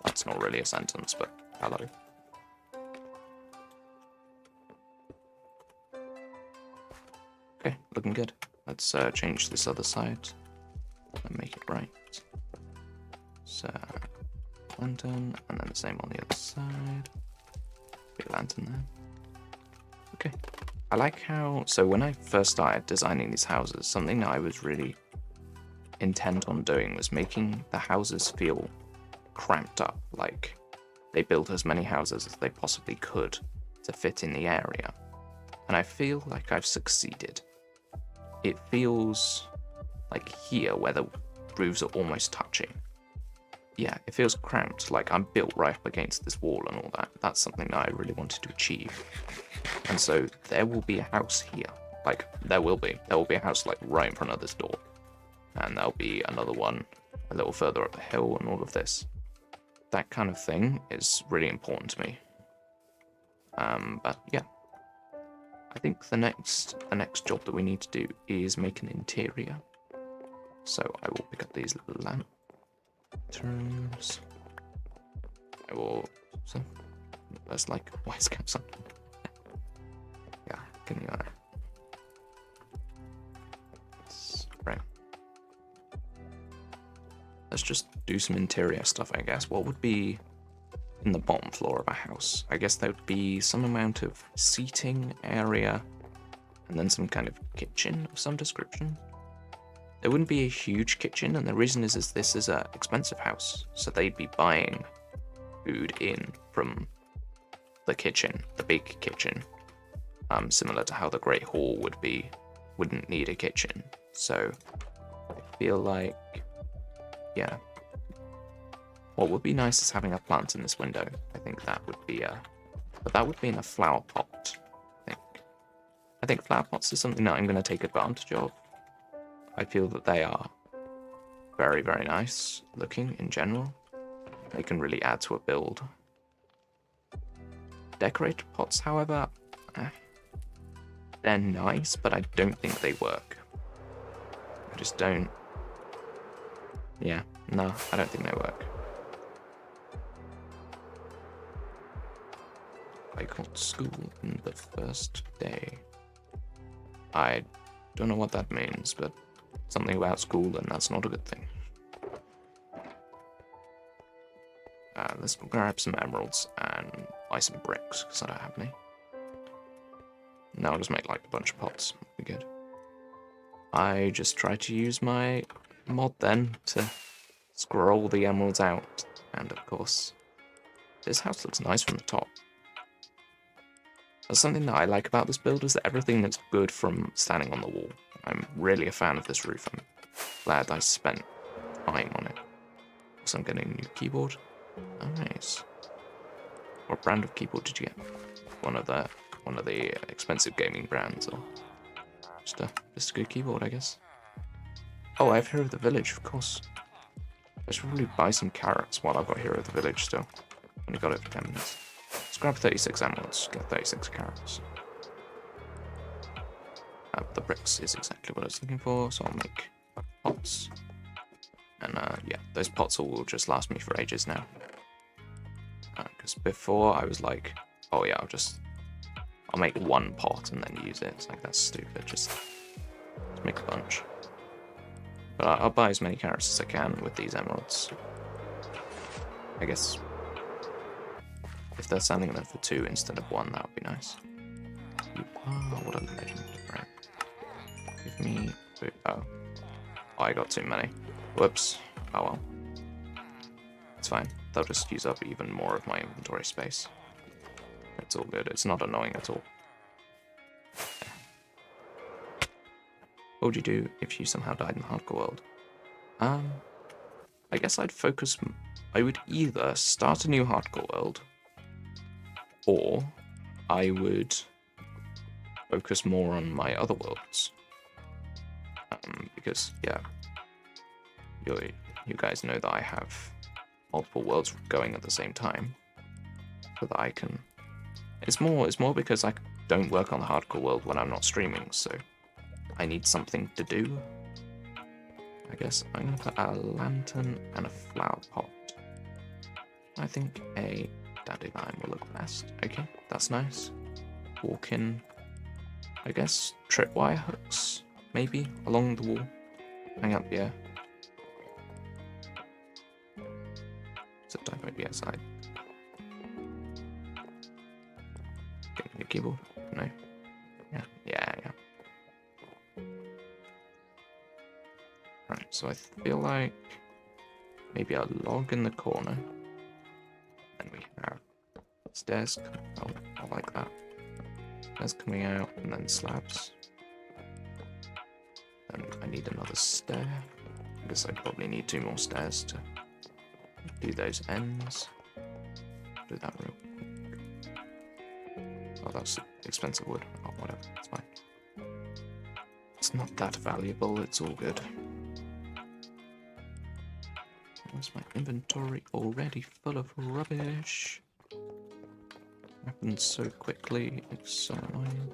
That's not really a sentence, but hello. Okay, looking good. Let's change this other side and make it right. So, lantern, and then the same on the other side. Get a lantern there. Okay. I like how, so when I first started designing these houses, something that I was really intent on doing was making the houses feel cramped up, like they built as many houses as they possibly could to fit in the area. And I feel like I've succeeded. It feels like here, where the roofs are almost touching. Yeah, it feels cramped, like I'm built right up against this wall and all that. That's something that I really wanted to achieve. And so there will be a house here. Like, there will be a house like right in front of this door. And there'll be another one a little further up the hill and all of this. That kind of thing is really important to me. But yeah. I think the next job that we need to do is make an interior. So I will pick up these little lanterns. I will. So that's like wise caps on. Yeah, can you? Right. Let's just do some interior stuff, I guess. What would be in the bottom floor of a house? I guess there would be some amount of seating area and then some kind of kitchen of some description. There wouldn't be a huge kitchen, and the reason is this is an expensive house, so they'd be buying food in from the kitchen, the big kitchen, similar to how the Great Hall wouldn't need a kitchen. So I feel like, yeah, what would be nice is having a plant in this window. I think that would be but that would be in a flower pot. I think flower pots is something that I'm going to take advantage of. I feel that they are very, very nice looking in general. They can really add to a build. Decorated pots, however, they're nice, but I don't think they work. I just don't. Yeah, no, I don't think they work. I got school in the first day. I don't know what that means, but something about school, and that's not a good thing. Let's go grab some emeralds and buy some bricks, because I don't have any. Now I'll just make like a bunch of pots. Be good. I just try to use my mod then to scroll the emeralds out. And of course, this house looks nice from the top. That's something that I like about this build, is that everything looks good from standing on the wall. I'm really a fan of this roof. I'm glad I spent time on it. Also, I'm getting a new keyboard. Oh, nice. What brand of keyboard did you get? One of the expensive gaming brands, or just a good keyboard, I guess. Oh, I have Hero of the Village, of course. I should probably buy some carrots while I've got Hero of the Village still. Only got it for 10 minutes. Let's grab 36 emeralds, get 36 carrots. The bricks is exactly what I was looking for, so I'll make pots. And yeah, those pots will just last me for ages now. Because before I was like, oh yeah, I'll make one pot and then use it. It's like, that's stupid, just make a bunch. But I'll buy as many carrots as I can with these emeralds. I guess if they're standing there for 2 instead of 1, that would be nice. You are, what a legend, right? Give me, oh, I got too many. Whoops, oh well. It's fine, they'll just use up even more of my inventory space. It's all good, it's not annoying at all. What would you do if you somehow died in the hardcore world? I guess I would either start a new hardcore world, or I would focus more on my other worlds. Because, yeah, you guys know that I have multiple worlds going at the same time, so that I can. It's more because I don't work on the hardcore world when I'm not streaming, so I need something to do. I guess I'm gonna put a lantern and a flower pot. I think a dandelion will look best. Okay, that's nice. Walk in, I guess, tripwire hooks, maybe, along the wall. Hang up, yeah. So I might be outside. Getting the keyboard? No. Yeah. Right, so I feel like maybe a log in the corner. And we have stairs. Oh, I like that. Stairs coming out, and then slabs. And I need another stair. I guess I probably need 2 more stairs to do those ends. Do that real quick. Oh, that's expensive wood. Oh, whatever, it's fine. It's not that valuable, it's all good. Where's my inventory already full of rubbish? Happens so quickly, it's so annoying.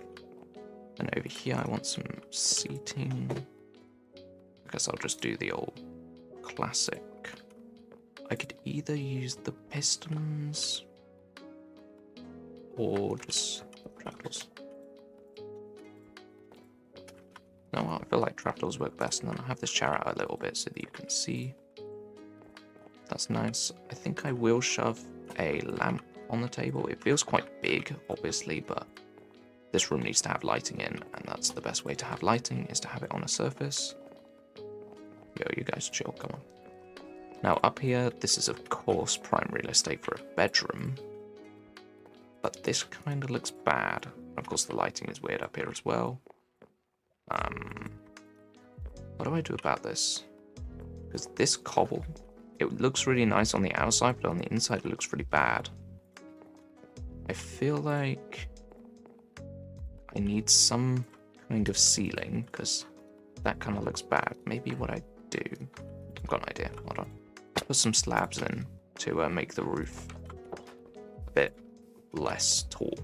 And over here I want some seating. I guess I'll just do the old classic. I could either use the pistons or just trapdoors. No, I feel like trapdoors work best, and then I'll have this chair out a little bit so that you can see. That's nice. I think I will shove a lamp on the table. It feels quite big, obviously, but this room needs to have lighting in, and that's the best way to have lighting, is to have it on a surface. Yo, you guys chill, come on. Now up here, this is of course prime real estate for a bedroom, but this kind of looks bad. Of course the lighting is weird up here as well. What do I do about this? Because this cobble, it looks really nice on the outside, but on the inside it looks really bad. I feel like I need some kind of ceiling, because that kind of looks bad. Maybe what I do, I've got an idea, hold on. Put some slabs in to make the roof a bit less tall,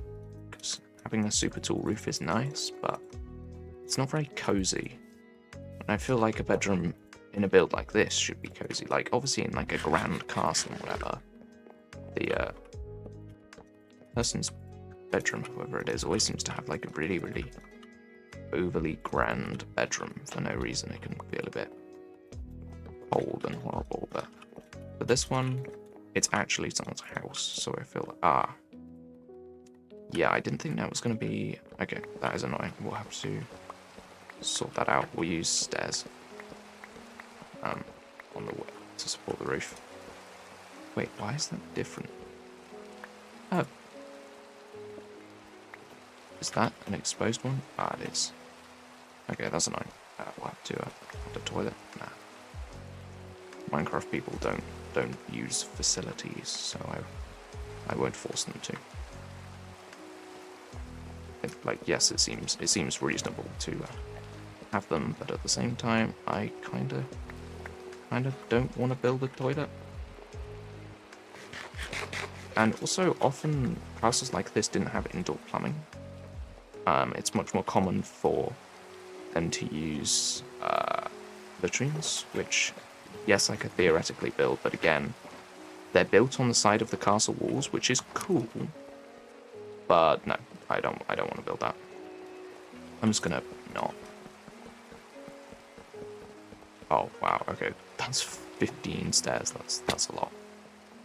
because having a super tall roof is nice, but it's not very cozy. And I feel like a bedroom in a build like this should be cozy. Like obviously in like a grand castle or whatever, the person's bedroom, whoever it is, always seems to have like a really, really overly grand bedroom for no reason. It can feel a bit cold and horrible, but for this one, it's actually someone's house, so I feel like, yeah, I didn't think that was going to be, okay, that is annoying. We'll have to sort that out. We'll use stairs on the way to support the roof. Wait, why is that different? Oh. Is that an exposed one? Ah, it is. Okay, that's annoying. We'll have to the toilet. Nah. Minecraft people don't use facilities, so I won't force them to. Like, yes, it seems reasonable to have them, but at the same time, I kind of don't want to build a toilet. And also, often houses like this didn't have indoor plumbing. It's much more common for them to use latrines, which, yes, I could theoretically build, but again, they're built on the side of the castle walls, which is cool. But no, I don't want to build that. I'm just gonna not. Oh wow, okay, that's 15 stairs. That's a lot.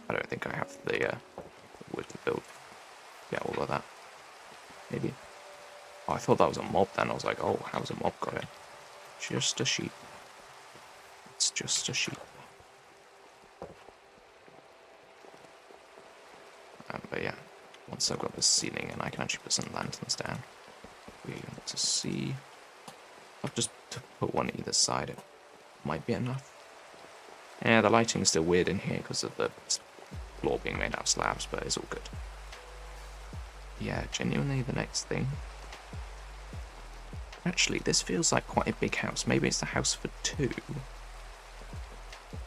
I don't think I have the wood to build. Yeah, all of that. Maybe. Oh, I thought that was a mob then. I was like, oh, how's a mob got it? Just a sheep. It's just a sheep. But yeah, once I've got this ceiling and I can actually put some lanterns down, we're going to see. I've just to put one either side. It might be enough. Yeah, the lighting's still weird in here because of the floor being made out of slabs, but it's all good. Yeah, genuinely the next thing. Actually, this feels like quite a big house. Maybe it's the house for two.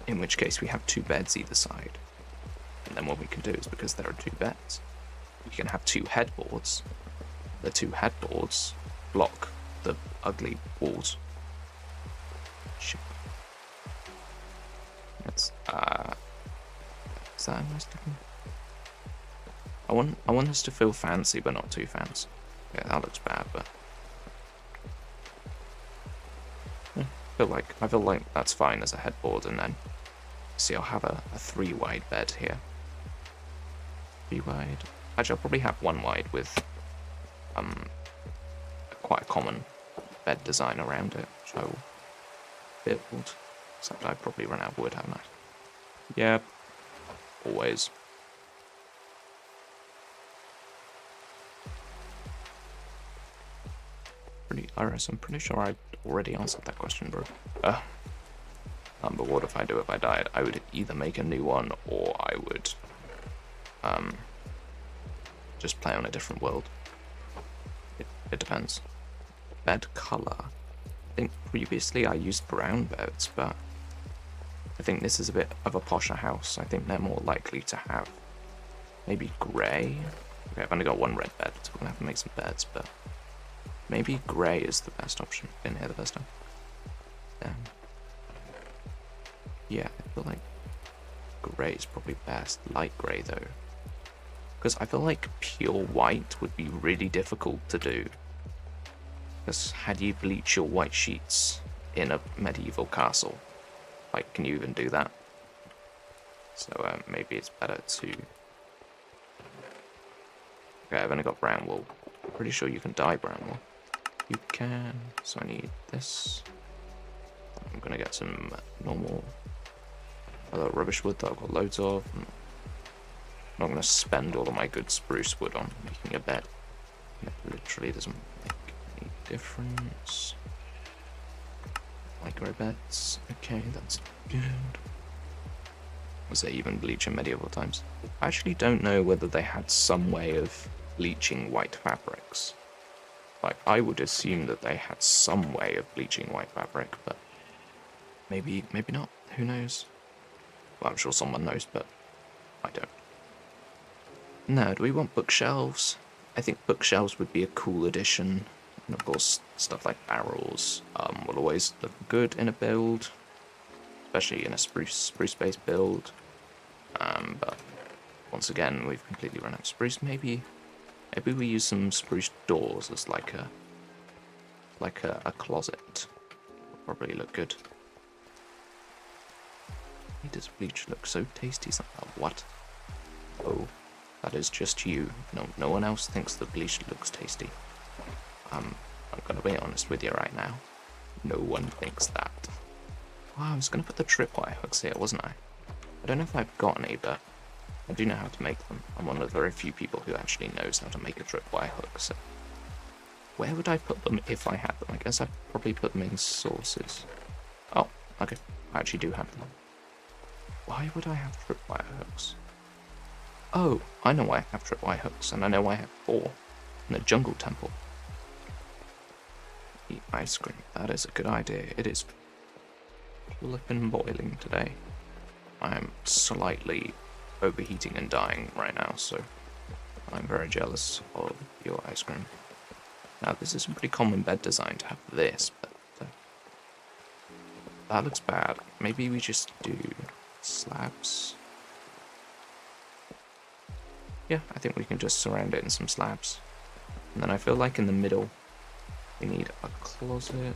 In which case we have 2 beds either side. And then what we can do is, because there are 2 beds, we can have 2 headboards. The 2 headboards block the ugly walls. Shit. That's is that a nice looking? I want us to feel fancy, but not too fancy. Yeah, that looks bad, but yeah, I feel like that's fine as a headboard, and then see, I'll have a 3 wide bed here. 3 wide. Actually, I'll probably have 1 wide with quite a common bed design around it, which I will build. Except I probably run out of wood, haven't I? Yeah, always. I'm pretty sure I already answered that question, bro. But what if I do if I died? I would either make a new one, or I would just play on a different world. It depends. Bed color. I think previously I used brown beds, but I think this is a bit of a posher house. I think they're more likely to have maybe grey. Okay, I've only got 1 red bed, so we're gonna have to make some beds, but Maybe grey is the best option. Didn't hear the first time. Yeah, I feel like grey is probably best. Light grey though. Because I feel like pure white would be really difficult to do. Because how do you bleach your white sheets in a medieval castle? Like, can you even do that? So maybe it's better to... Okay, I've only got brown wool. Pretty sure you can dye brown wool. You can. So I need this. I'm gonna get some normal rubbish wood that I've got loads of. I'm not gonna spend all of my good spruce wood on making a bed. It literally doesn't make any difference. Micro beds. Okay, that's good. Was they even bleach in medieval times? I actually don't know whether they had some way of bleaching white fabrics. Like, I would assume that they had some way of bleaching white fabric, but maybe not. Who knows? Well, I'm sure someone knows, but I don't. Now, do we want bookshelves? I think bookshelves would be a cool addition. And of course, stuff like barrels will always look good in a build, especially in a spruce-based build. But once again, we've completely run out of spruce. Maybe we use some spruce doors as like a closet. Will probably look good. Why does bleach look so tasty? What? Oh, that is just you. No one else thinks that bleach looks tasty. I'm gonna be honest with you right now. No one thinks that. Oh, I was gonna put the tripwire hooks here, wasn't I? I don't know if I've got any, but I do know how to make them. I'm one of the very few people who actually knows how to make a tripwire hook, so... Where would I put them if I had them? I guess I'd probably put them in sources. Oh, okay. I actually do have them. Why would I have tripwire hooks? Oh, I know why I have tripwire hooks, and I know why I have 4 in the jungle temple. Eat ice cream. That is a good idea. It is flippin' boiling today. I'm slightly overheating and dying right now, so I'm very jealous of your ice cream. Now, this is a pretty common bed design to have this, but that looks bad. Maybe we just do slabs. Yeah, I think we can just surround it in some slabs. And then I feel like in the middle, we need a closet.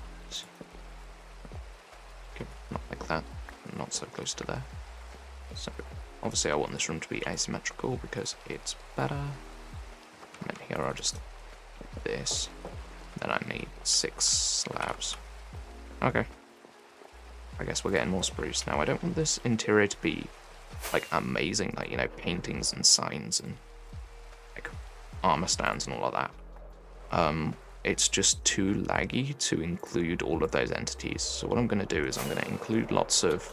Okay, not like that. Not so close to there. So, obviously I want this room to be asymmetrical because it's better. And then here I'll just do this. Then I need 6 slabs. Okay. I guess we're getting more spruce. Now, I don't want this interior to be, like, amazing. Like, you know, paintings and signs and, like, armor stands and all of that. It's just too laggy to include all of those entities. So what I'm going to do is I'm going to include lots of,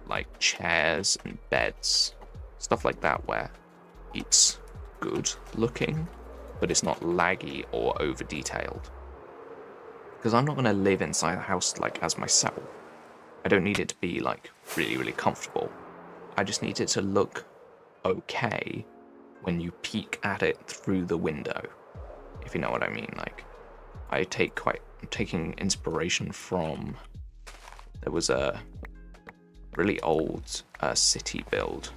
like, chairs and beds. Stuff like that where it's good looking, but it's not laggy or over detailed. Because I'm not going to live inside the house, like, as myself. I don't need it to be, like, really, really comfortable. I just need it to look okay when you peek at it through the window. If you know what I mean. Like, I'm taking inspiration from... There was a really old city build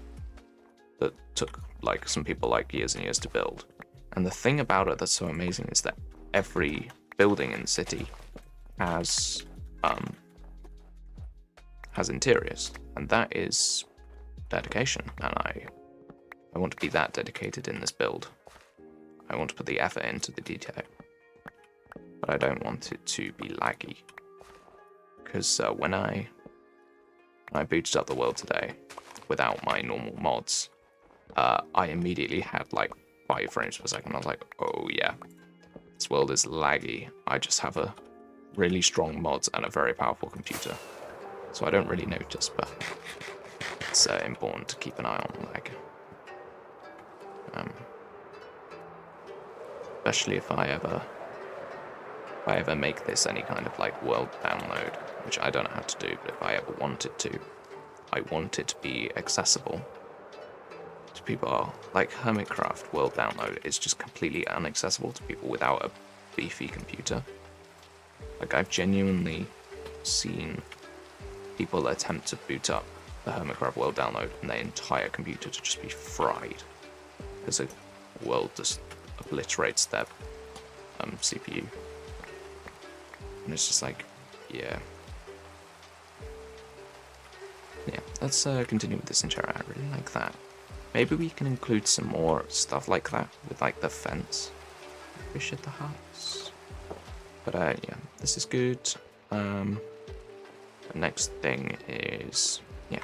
that took, like, some people, like, years and years to build. And the thing about it that's so amazing is that every building in the city has interiors, and that is dedication, and I want to be that dedicated in this build. I want to put the effort into the detail, but I don't want it to be laggy, because when I booted up the world today without my normal mods, I immediately had like 5 frames per second. I was like, oh yeah, this world is laggy. I just have a really strong mods and a very powerful computer. So I don't really notice, but it's important to keep an eye on lag. Especially if I ever make this any kind of like world download, which I don't know how to do, but if I ever wanted to, I want it to be accessible to people are. Like, Hermitcraft World Download is just completely inaccessible to people without a beefy computer. Like, I've genuinely seen people attempt to boot up the Hermitcraft World Download and their entire computer to just be fried. Because the world just obliterates their CPU. And it's just like, yeah. Yeah, let's continue with this interior. I really like that. Maybe we can include some more stuff like that with like the fence. Fish at the huts. But yeah, this is good. The next thing is, yeah,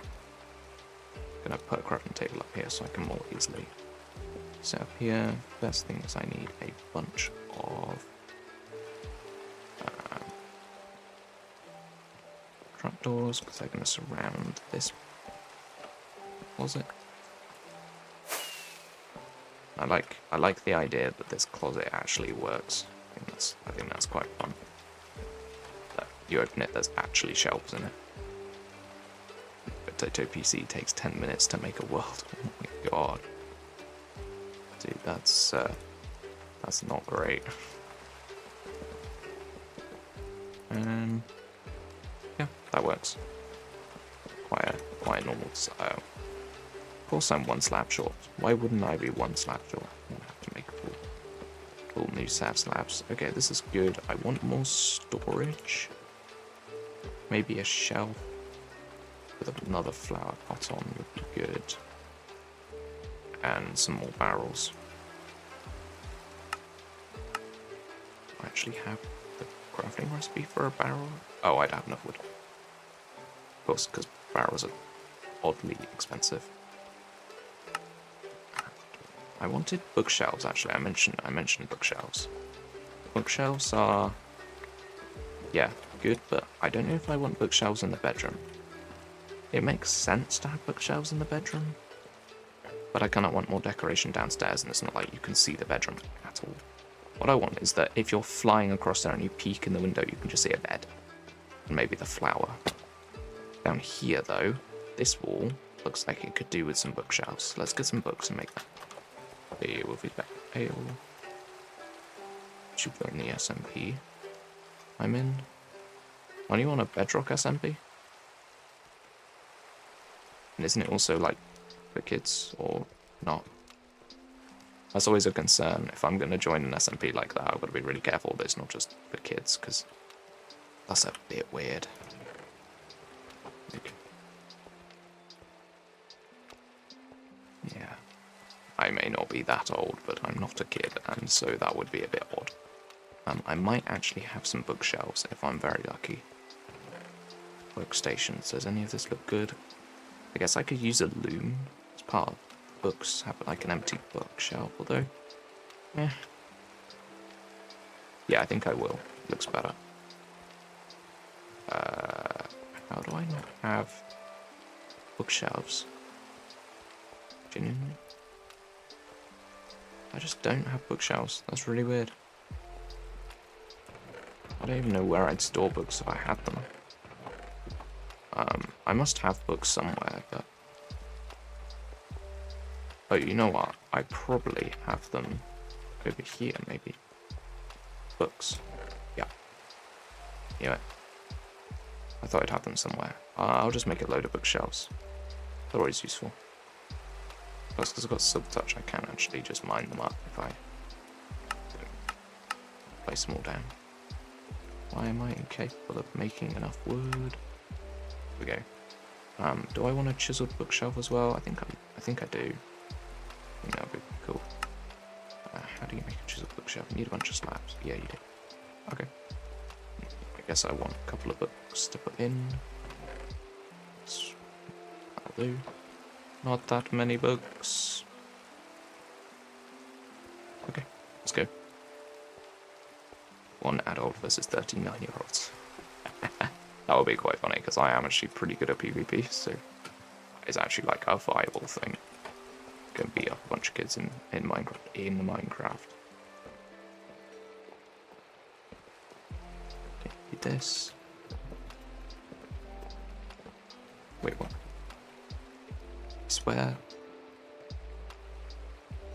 I'm gonna put a crafting table up here so I can more easily set up here. First thing is I need a bunch of trapdoors because they're gonna surround this closet. I like the idea that this closet actually works. I think that's quite fun. That you open it, there's actually shelves in it. Potato PC takes 10 minutes to make a world. Oh my god. Dude, that's not great. Yeah, that works. Quite a normal style. Of course I'm one slab short. Why wouldn't I be one slab short? I'm gonna have to make full new set of slabs. Okay, this is good. I want more storage. Maybe a shelf with another flower pot on would be good. And some more barrels. I actually have the crafting recipe for a barrel. Oh, I'd have enough wood. Of course, because barrels are oddly expensive. I wanted bookshelves, actually. I mentioned bookshelves. Bookshelves are, yeah, good, but I don't know if I want bookshelves in the bedroom. It makes sense to have bookshelves in the bedroom, but I kind of want more decoration downstairs, and it's not like you can see the bedroom at all. What I want is that if you're flying across there and you peek in the window, you can just see a bed, and maybe the flower. Down here, though, this wall looks like it could do with some bookshelves. Let's get some books and make that. Hey, we'll be back. Hey, should go in the SMP. I'm in. Are you on a Bedrock SMP? And isn't it also like for kids or not? That's always a concern. If I'm going to join an SMP like that, I've got to be really careful that it's not just for kids, because that's a bit weird. Yeah. I may not be that old, but I'm not a kid, and so that would be a bit odd. I might actually have some bookshelves if I'm very lucky. Workstations. Does any of this look good? I guess I could use a loom as part of books, have like an empty bookshelf, although, yeah, I think I will. Looks better. How do I not have bookshelves? Genuinely? I just don't have bookshelves. That's really weird. I don't even know where I'd store books if I had them. I must have books somewhere, but... Oh, you know what? I probably have them over here, maybe. Books. Yeah. Yeah. I thought I'd have them somewhere. I'll just make a load of bookshelves. They're always useful. Plus, because I've got Silk Touch, I can actually just mine them up if I place them all down. Why am I incapable of making enough wood? Here we go. Do I want a chiseled bookshelf as well? I think I do. I think that would be cool. How do you make a chiseled bookshelf? You need a bunch of slabs. Yeah, you do. Okay. I guess I want a couple of books to put in. That'll do. Not that many books. Okay, let's go. One adult versus 39-year-olds. That would be quite funny, because I am actually pretty good at PvP, so it's actually like a viable thing. Go and beat up a bunch of kids in Minecraft. Okay, do this. Wait, what? I swear.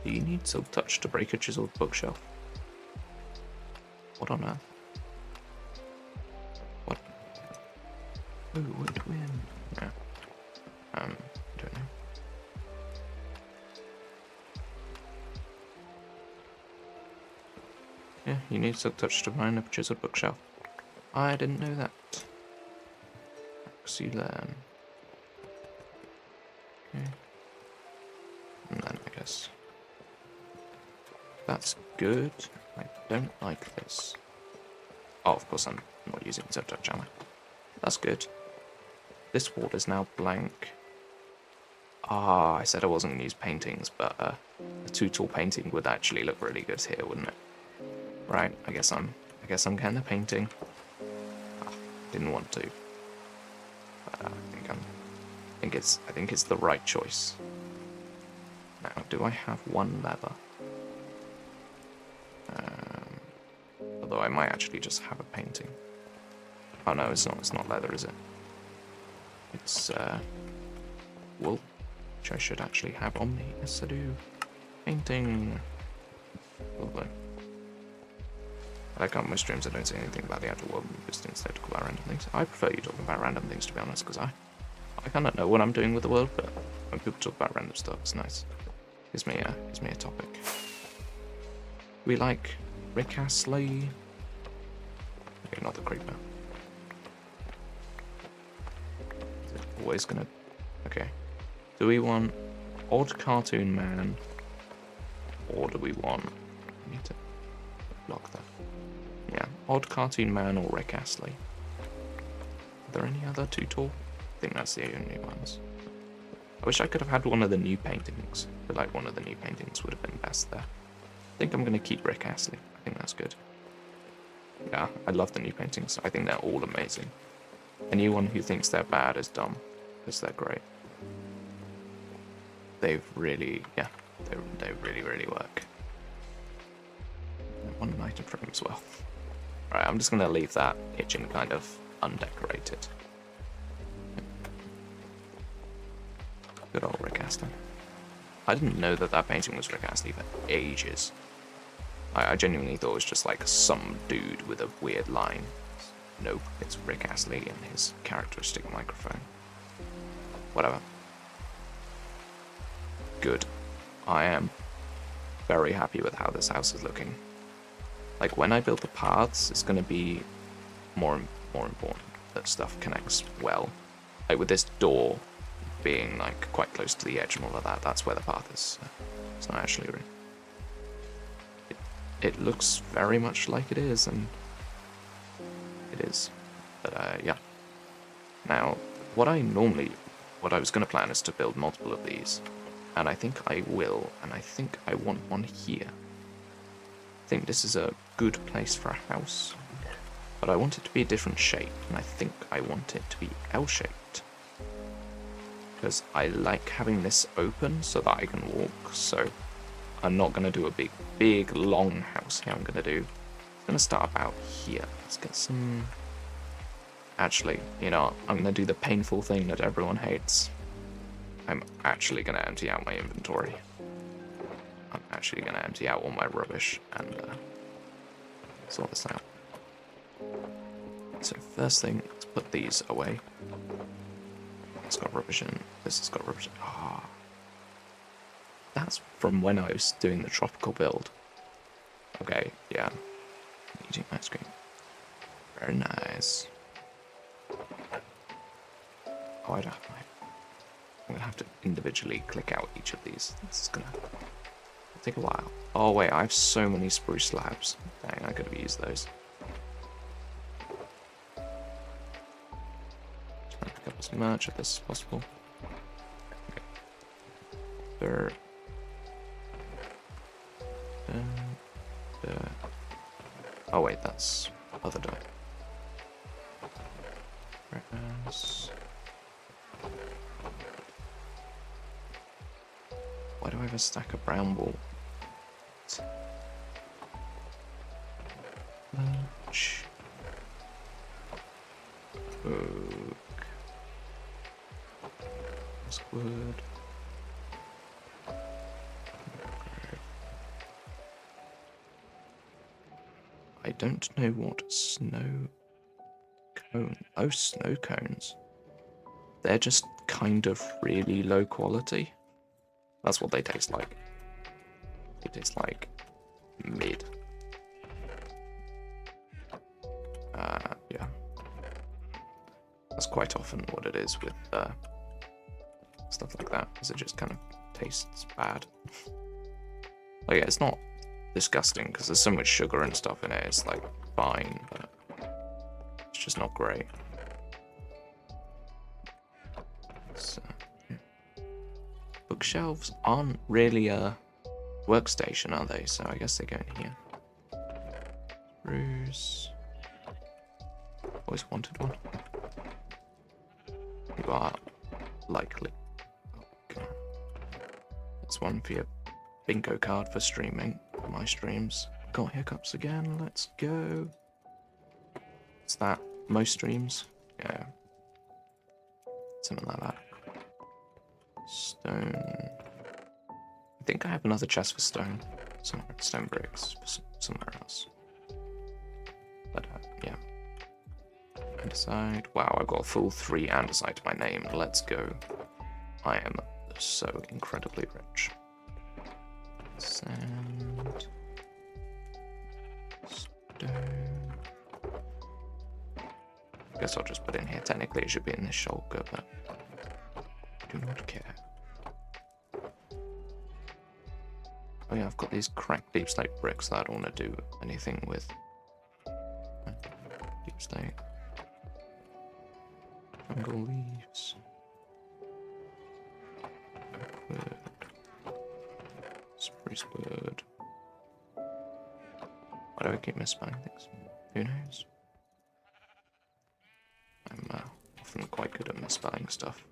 Do you need silk touch to break a chiseled bookshelf? What on earth? What? Oh, which win? Yeah. Don't know. Yeah, you need silk touch to mine a chiseled bookshelf. I didn't know that. You learn. Okay. And then I guess that's good. I don't like this. Oh, of course I'm not using silk touch, am I? That's good. This wall is now blank. Ah, I said I wasn't going to use paintings, but a two-tool painting would actually look really good here, wouldn't it? Right, I guess I'm getting the painting. Ah, didn't want to. But I think it's the right choice. Now, do I have one leather? Although I might actually just have a painting. Oh no, it's not leather, is it? It's wool, which I should actually have on me. Yes, I do. Painting. Lovely. I like on my streams I don't say anything about the actual world, just instead talk about random things. I prefer you talking about random things, to be honest, because I cannot know what I'm doing with the world, but when people talk about random stuff, it's nice. Gives me a topic. We like Rick Astley. Okay, not the creeper. Is it always gonna? Okay. Do we want odd cartoon man, or do we want? I need to block that. Yeah, odd cartoon man or Rick Astley. Are there any other too tall? I think that's the only ones. I wish I could have had one of the new paintings. I feel like one of the new paintings would have been best there. I think I'm going to keep Rick Astley. I think that's good. Yeah, I love the new paintings. I think they're all amazing. Anyone who thinks they're bad is dumb, because they're great. They've really, yeah, they really, really work. One item frame as well. Right, I'm just going to leave that kitchen kind of undecorated. Good old Rick Astley. I didn't know that that painting was Rick Astley for ages. I genuinely thought it was just like some dude with a weird line. Nope, it's Rick Astley and his characteristic microphone. Whatever. Good. I am very happy with how this house is looking. Like, when I build the paths, it's going to be more important that stuff connects well. Like, with this door being, like, quite close to the edge and all of that, that's where the path is. It's not actually really. It looks very much like it is, and it is. But, yeah. Now, what I was going to plan is to build multiple of these. And I think I will, and I think I want one here. I think this is a good place for a house, but I want it to be a different shape, and I think I want it to be L-shaped. Because I like having this open so that I can walk, so I'm not going to do a big, long house here. I'm going to start about here. Let's get some... Actually, you know, I'm going to do the painful thing that everyone hates. I'm actually going to empty out my inventory. I'm actually going to empty out all my rubbish and sort this out. So first thing, let's put these away. It's got rubbish in. This has got rubbish in. Ah, that's from when I was doing the tropical build. Okay, yeah. Eating ice cream. Very nice. Oh, I don't have my... I'm going to have to individually click out each of these. This is going to take a while. Oh wait, I have so many spruce slabs. Dang, I could have used those. Trying to pick up as much of this as possible. Okay. Dirt. Dirt. Oh wait, that's other dirt. Grass. Why do I have a stack of brown wool? Birch. Oak. Wood. I don't know what snow cone. Oh, snow cones. They're just kind of really low quality. That's what they taste like. They taste like mid. Yeah. That's quite often what it is with stuff like that, is it just kind of tastes bad. Like, yeah, it's not disgusting because there's so much sugar and stuff in it, it's like fine, but it's just not great. So, yeah. Bookshelves aren't really a workstation, are they? So I guess they go in here. Spruce. Always wanted one. You are likely. Okay. That's one for your bingo card for streaming. My streams. Got hiccups again. Let's go. What's that? Most streams? Yeah. Something like that. Stone. I think I have another chest for stone. Somewhere. Stone bricks. Somewhere else. But, yeah. Andesite. Wow, I've got a full 3 andesite to my name. Let's go. I am so incredibly rich. Sand. Stone. I guess I'll just put it in here. Technically it should be in this shulker, but I do not care. Oh yeah, I've got these cracked deep slate bricks that I don't want to do anything with. Deep slate. Jungle leaves. Oakwood. Spruce wood. Why do I keep misspelling things? Who knows? I'm often quite good at misspelling stuff.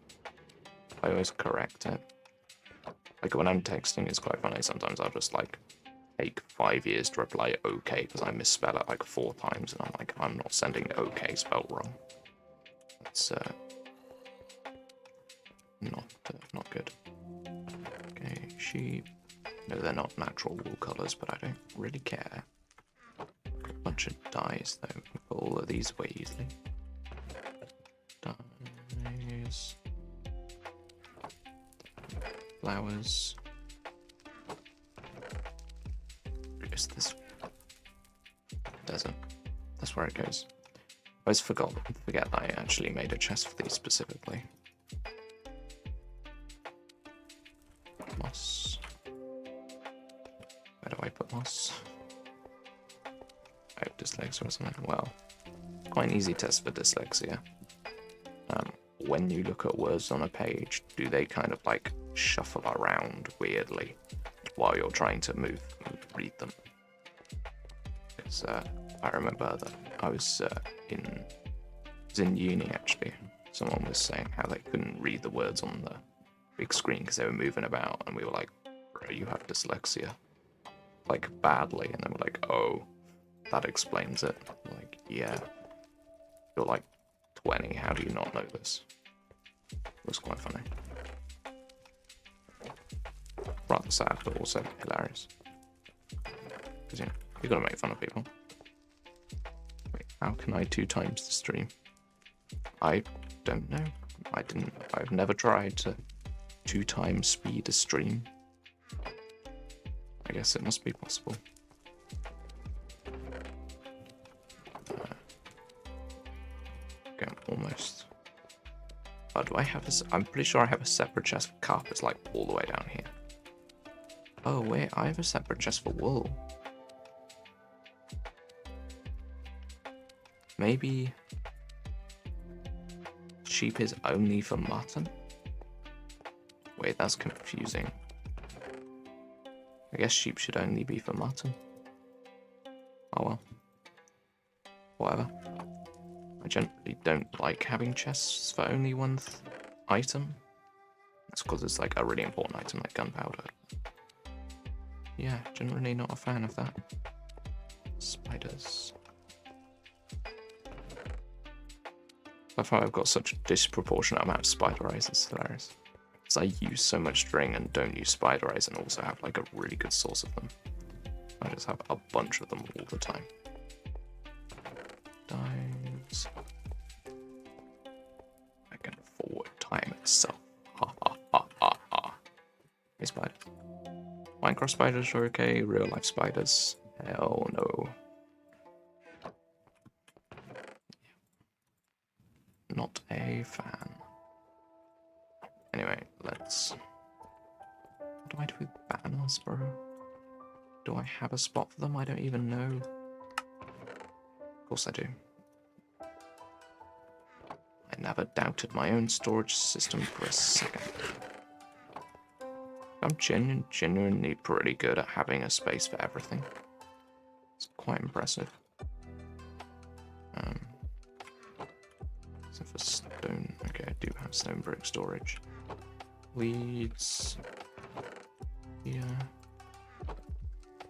I always correct it. Like when I'm texting, it's quite funny. Sometimes I'll just like take 5 years to reply okay because I misspell it like 4 times, and I'm like, I'm not sending okay spelled wrong. That's not good. Okay, sheep. No, they're not natural wool colours, but I don't really care. Got a bunch of dyes though. We can put all of these away easily. Dyes. Flowers. Is this desert? That's where it goes. I always forget that I actually made a chest for these specifically. Moss. Where do I put moss? I have dyslexia or something. Well, quite an easy test for dyslexia. When you look at words on a page, do they kind of like shuffle around weirdly while you're trying to read them? Because I remember that I was in uni actually. Someone was saying how they couldn't read the words on the big screen because they were moving about, and we were like, bro, you have dyslexia. Like, badly. And they were like, oh, that explains it. I'm like, yeah. You're like 20, how do you not know this? It was quite funny. Rather sad, but also hilarious. Because, you know, you gotta make fun of people. Wait, how can I 2 times the stream? I don't know. I've never tried to 2 times speed a stream. I guess it must be possible. Okay, almost. Oh, do I have I'm pretty sure I have a separate chest for carpets, like all the way down here. Oh wait, I have a separate chest for wool. Maybe sheep is only for mutton? Wait, that's confusing. I guess sheep should only be for mutton. Oh well. Whatever. I generally don't like having chests for only one item. That's because it's like a really important item like gunpowder. Yeah, generally not a fan of that. Spiders. I find I've got such a disproportionate amount of spider eyes, it's hilarious. Because I use so much string and don't use spider eyes and also have like a really good source of them. I just have a bunch of them all the time. myself. Ha ha ha ha ha. Hey, spider. Minecraft spiders are okay, real life spiders. Hell no. Not a fan. Anyway, let's... What do I do with banners, bro? Do I have a spot for them? I don't even know. Of course I do. I never doubted my own storage system for a second. I'm genuinely pretty good at having a space for everything. It's quite impressive. Except for stone. Okay, I do have stone brick storage. Weeds. Here.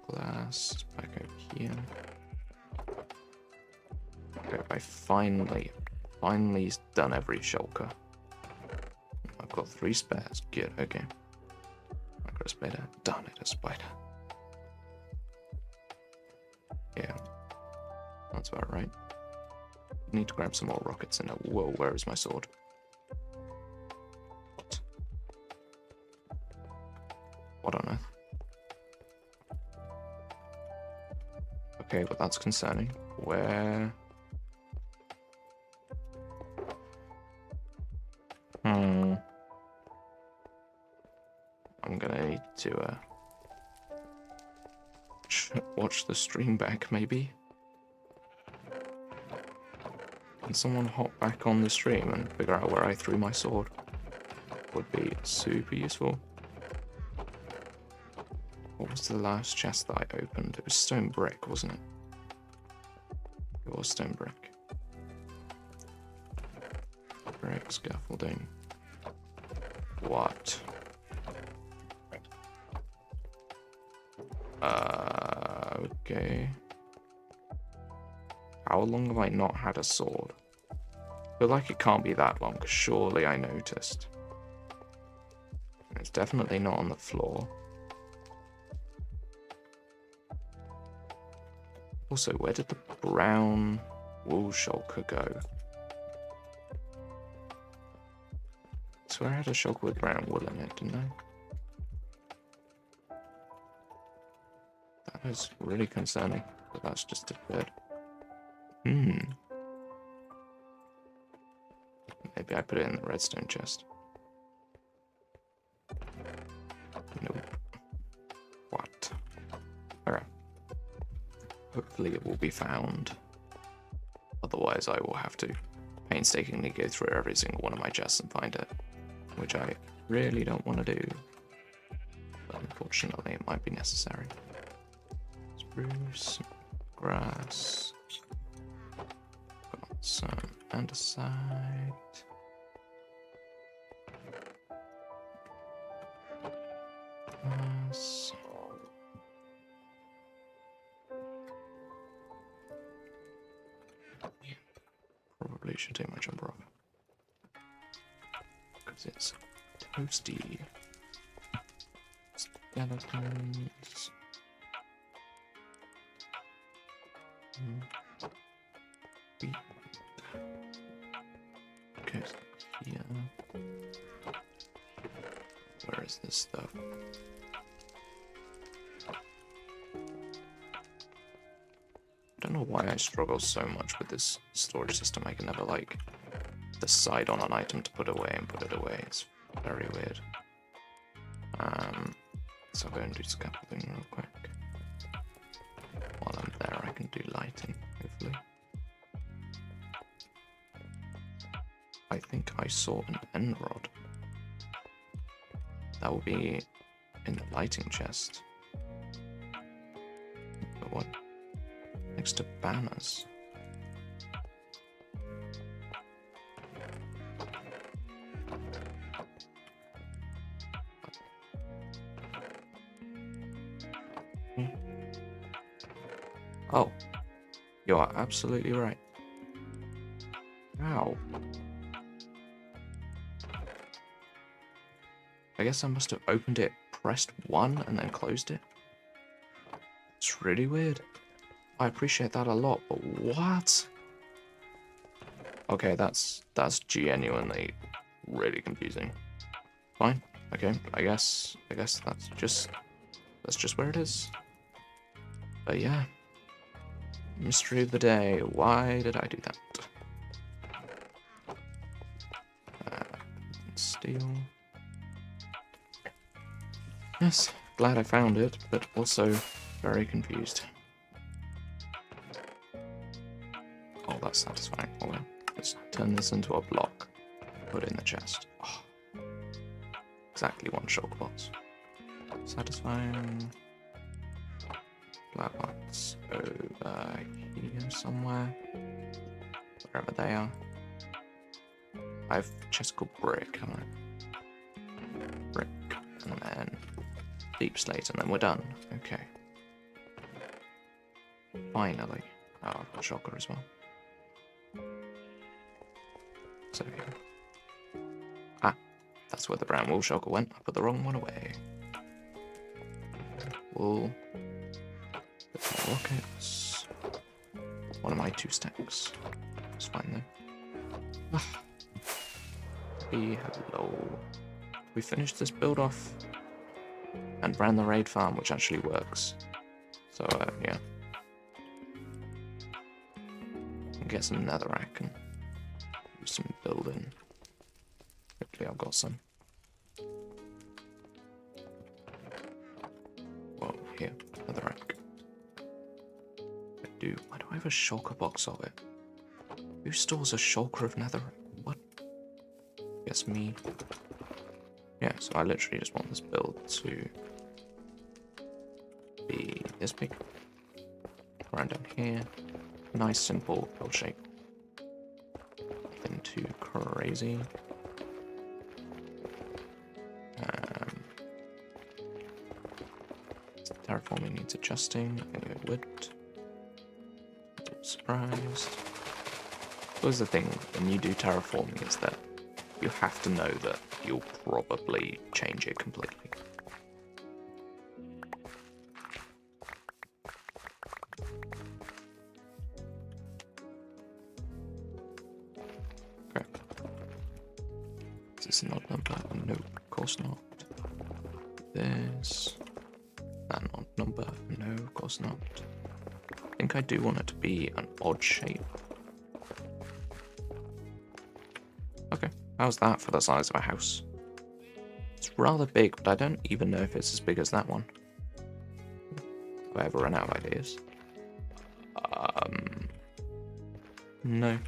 Glass. Back over here. Okay, I finally done every shulker. I've got 3 spares. Good, okay. Micro spider. Darn it, a spider. Yeah. That's about right. Need to grab some more rockets in it. Whoa, where is my sword? What on earth? Okay, but that's concerning. Where? I'm gonna need to watch the stream back, maybe. Can someone hop back on the stream and figure out where I threw my sword? Would be super useful. What was the last chest that I opened? It was stone brick, wasn't it? It was stone brick. Brick, scaffolding. What? Okay. How long have I not had a sword? I feel like it can't be that long, because surely I noticed. And it's definitely not on the floor. Also, where did the brown wool shulker go? I swear I had a shulker with brown wool in it, didn't I? That is really concerning, but that's just disappeared. Maybe I put it in the redstone chest. Nope. What? Alright. Hopefully it will be found. Otherwise I will have to painstakingly go through every single one of my chests and find it. Which I really don't want to do. But unfortunately it might be necessary. Spruce, grass, got some andesite. Glass. Probably should take my jumper off. Because it's toasty. Skeletons. Okay, yeah. Where is this stuff? I don't know why I struggle so much with this storage system. I can never, like, decide on an item to put away and put it away. It's very weird. So I'll go and do scaffolding real quick. While I'm there, I can do lighting, hopefully. I think I saw an end rod. That will be in the lighting chest. But what? Next to banners. Oh, you are absolutely right. Ow. I guess I must have opened it, pressed 1, and then closed it. It's really weird. I appreciate that a lot, but what? Okay, that's genuinely really confusing. Fine. Okay. I guess that's just where it is. But yeah. Mystery of the day. Why did I do that? Steel. Yes, glad I found it, but also very confused. Oh, that's satisfying. Hold on. Let's turn this into a block. Put it in the chest. Oh. Exactly one shulker box. Satisfying. Black box over here somewhere. Wherever they are. I have chest called brick, haven't I? Brick. And then deep slate, and then we're done. Okay. Finally. Oh, I've got shulker as well. So here. Ah, that's where the brown wool shulker went. I put the wrong one away. Wool. More rockets. One of my 2 stacks. It's fine then. Hello. We finished this build off and ran the raid farm, which actually works. So yeah. Get some netherrack and do some building. Hopefully I've got some. Well, here, netherrack. Why do I have a shulker box of it? Who stores a shulker of netherrack? What? Guess me. Yeah, so I literally just want this build to be this big. Around down here. Nice, simple L shape. Nothing too crazy. Terraforming needs adjusting. I think it would. Surprised. Always the thing when you do terraforming is that you have to know that you'll probably change it completely. Okay. Is this an odd number? No, of course not. This. An odd number? No, of course not. I think I do want it to be an odd shape. Okay, how's that for the size of a house? It's rather big, but I don't even know if it's as big as that one. Have I ever run out of ideas? No.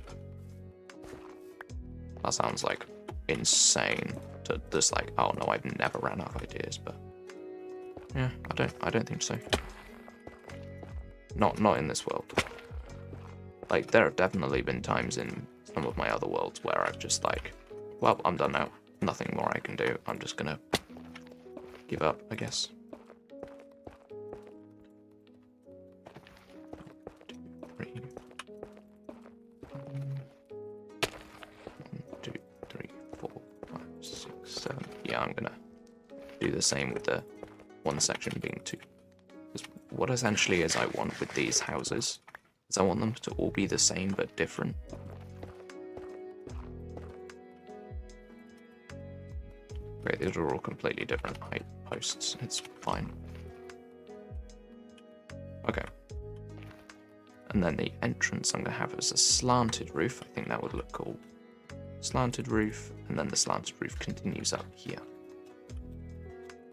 That sounds like insane to just like, oh no, I've never ran out of ideas, but yeah, I don't think so. Not in this world. Like, there have definitely been times in some of my other worlds where I've just like, well, I'm done now. Nothing more I can do. I'm just gonna give up, I guess. 1, 2, 3, 4, 5, 6, 7. Yeah, I'm gonna do the same with the one section being 2. What essentially is I want with these houses is I want them to all be the same but different. Great, these are all completely different height posts. It's fine. Okay. And then the entrance I'm going to have is a slanted roof. I think that would look cool. Slanted roof, and then the slanted roof continues up here.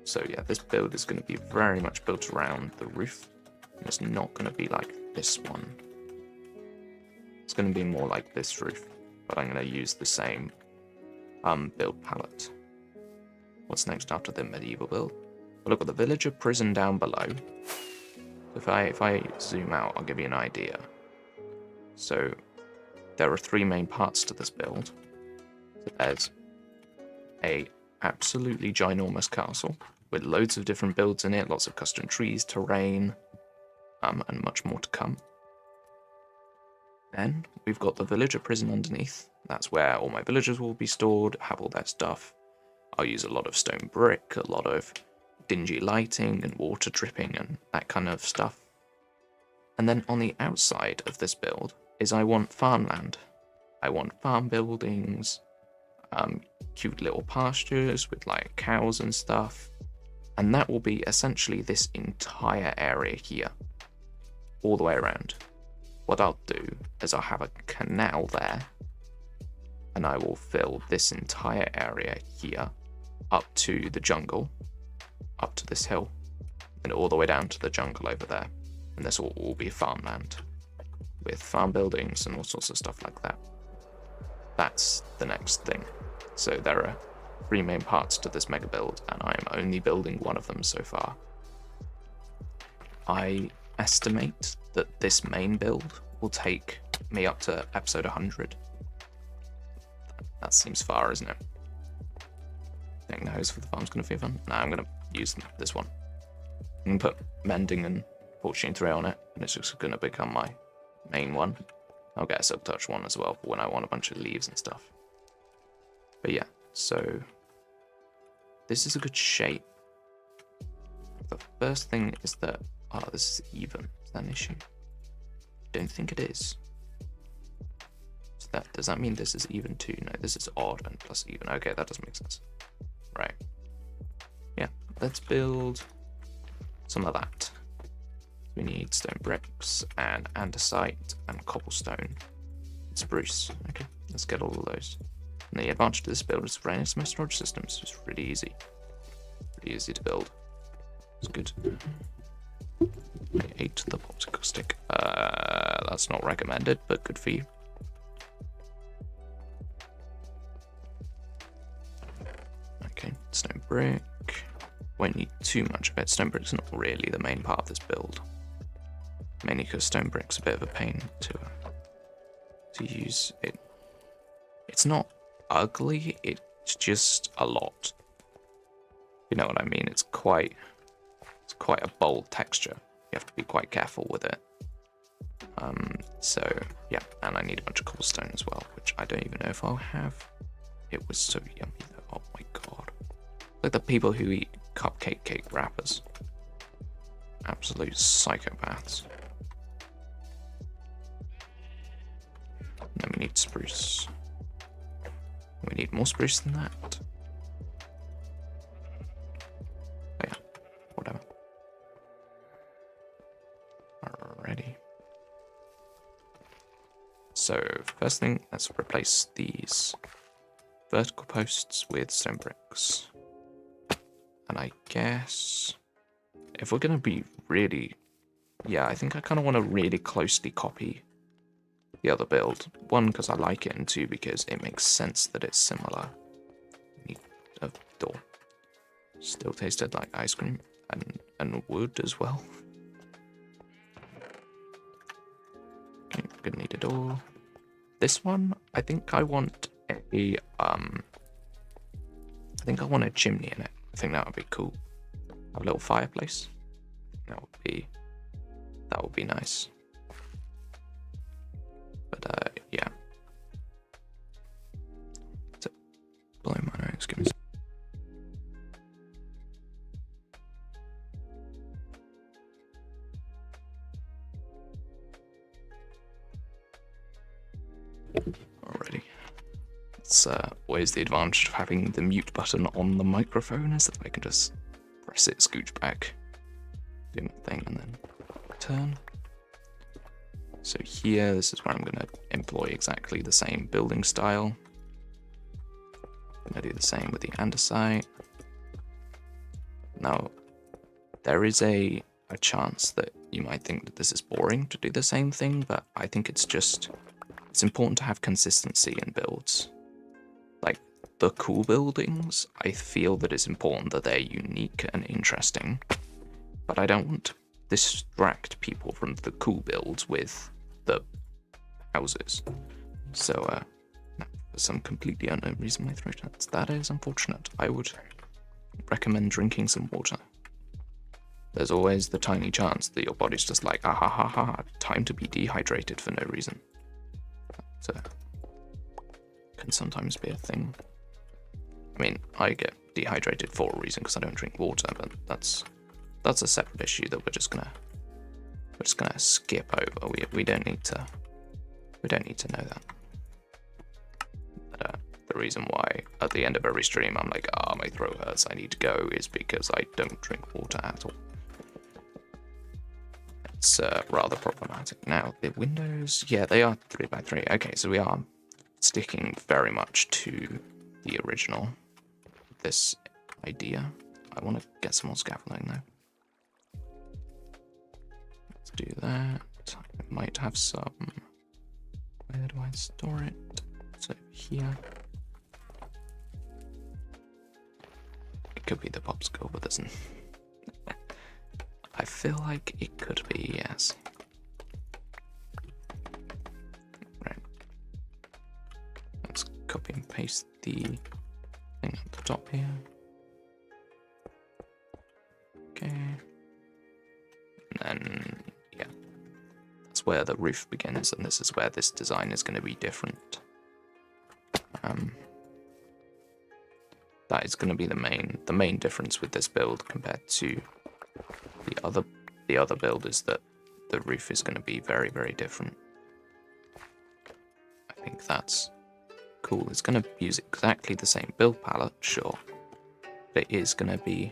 So yeah, this build is going to be very much built around the roof. And it's not going to be like this one. It's going to be more like this roof, but I'm going to use the same build palette. What's next after the medieval build? Well, look at the villager prison down below. If I zoom out, I'll give you an idea. So there are 3 main parts to this build. So there's a absolutely ginormous castle with loads of different builds in it, lots of custom trees, terrain, and much more to come. Then we've got the villager prison underneath. That's where all my villagers will be stored, have all their stuff. I'll use a lot of stone brick, a lot of dingy lighting and water dripping and that kind of stuff. And then on the outside of this build is I want farmland. I want farm buildings, cute little pastures with like cows and stuff. And that will be essentially this entire area here, all the way around. What I'll do is I'll have a canal there, and I will fill this entire area here up to the jungle, up to this hill, and all the way down to the jungle over there. And this will all be farmland with farm buildings and all sorts of stuff like that. That's the next thing. So there are 3 main parts to this mega build, and I am only building one of them so far. I estimate that this main build will take me up to episode 100. That seems far, isn't it? Getting the hose for the farm's gonna be fun. Nah, I'm gonna use this one. I'm gonna put mending and fortune 3 on it, and it's just gonna become my main one. I'll get a silk touch one as well for when I want a bunch of leaves and stuff. But yeah, so this is a good shape. The first thing is that, oh, this is even. Is that an issue? Don't think it is. So does that mean this is even too? No, this is odd and plus even. Okay, that doesn't make sense. Right. Yeah, let's build some of that. We need stone bricks and andesite and cobblestone. Spruce. Okay, let's get all of those. And the advantage of this build is running some storage systems. It's really easy. Pretty easy to build. It's good. I ate the popsicle stick. That's not recommended, but good for you. Okay, stone brick. Won't need too much of it. Stone brick's not really the main part of this build. Mainly because stone brick's a bit of a pain to use. It's not ugly, it's just a lot. You know what I mean? It's quite a bold texture. You have to be quite careful with it. So yeah, and I need a bunch of cobblestone as well, which I don't even know if I'll have. It was so yummy though. Oh my god. Like the people who eat cupcake cake wrappers. Absolute psychopaths. Then we need spruce. We need more spruce than that. Oh yeah, whatever. Alrighty. So first thing, let's replace these vertical posts with stone bricks. And I guess if we're gonna be really, yeah, I think I kind of want to really closely copy the other build. 1, because I like it, and 2, because it makes sense that it's similar. Need a door. Still tasted like ice cream and wood as well. Okay, gonna need a door. This one, I think I want a chimney in it. I think that would be cool. Have a little fireplace. That would be nice. But yeah. So, blow my nose. Give me some. Alrighty. It's always the advantage of having the mute button on the microphone is that I can just press it, scooch back, do my thing, and then turn. So here, this is where I'm going to employ exactly the same building style. I'm going to do the same with the andesite. Now, there is a chance that you might think that this is boring to do the same thing, but I think it's important to have consistency in builds. Like, the cool buildings, I feel that it's important that they're unique and interesting, but I don't want to distract people from the cool builds with the houses. So, for some completely unknown reason, my throat hurts. That is unfortunate. I would recommend drinking some water. There's always the tiny chance that your body's just like, ah ha ha ha, time to be dehydrated for no reason. So, can sometimes be a thing. I mean, I get dehydrated for a reason because I don't drink water, but that's a separate issue that we're just gonna skip over. We don't need to know that. But the reason why at the end of every stream I'm like, ah, my throat hurts, I need to go, is because I don't drink water at all. It's rather problematic. Now, the windows, yeah, they are 3x3. Okay, so we are sticking very much to the original, this idea. I want to get some more scaffolding though. Let's do that. I might have some. Where do I store it? So here. It could be the popsicle, but doesn't. I feel like it could be, yes. Right. Let's copy and paste the thing at the top here. Okay. And then, yeah. That's where the roof begins, and this is where this design is going to be different. That is going to be the main difference with this build compared to the other build, is that the roof is going to be very, very different. I think that's cool. It's going to use exactly the same build palette, sure, but it is going to be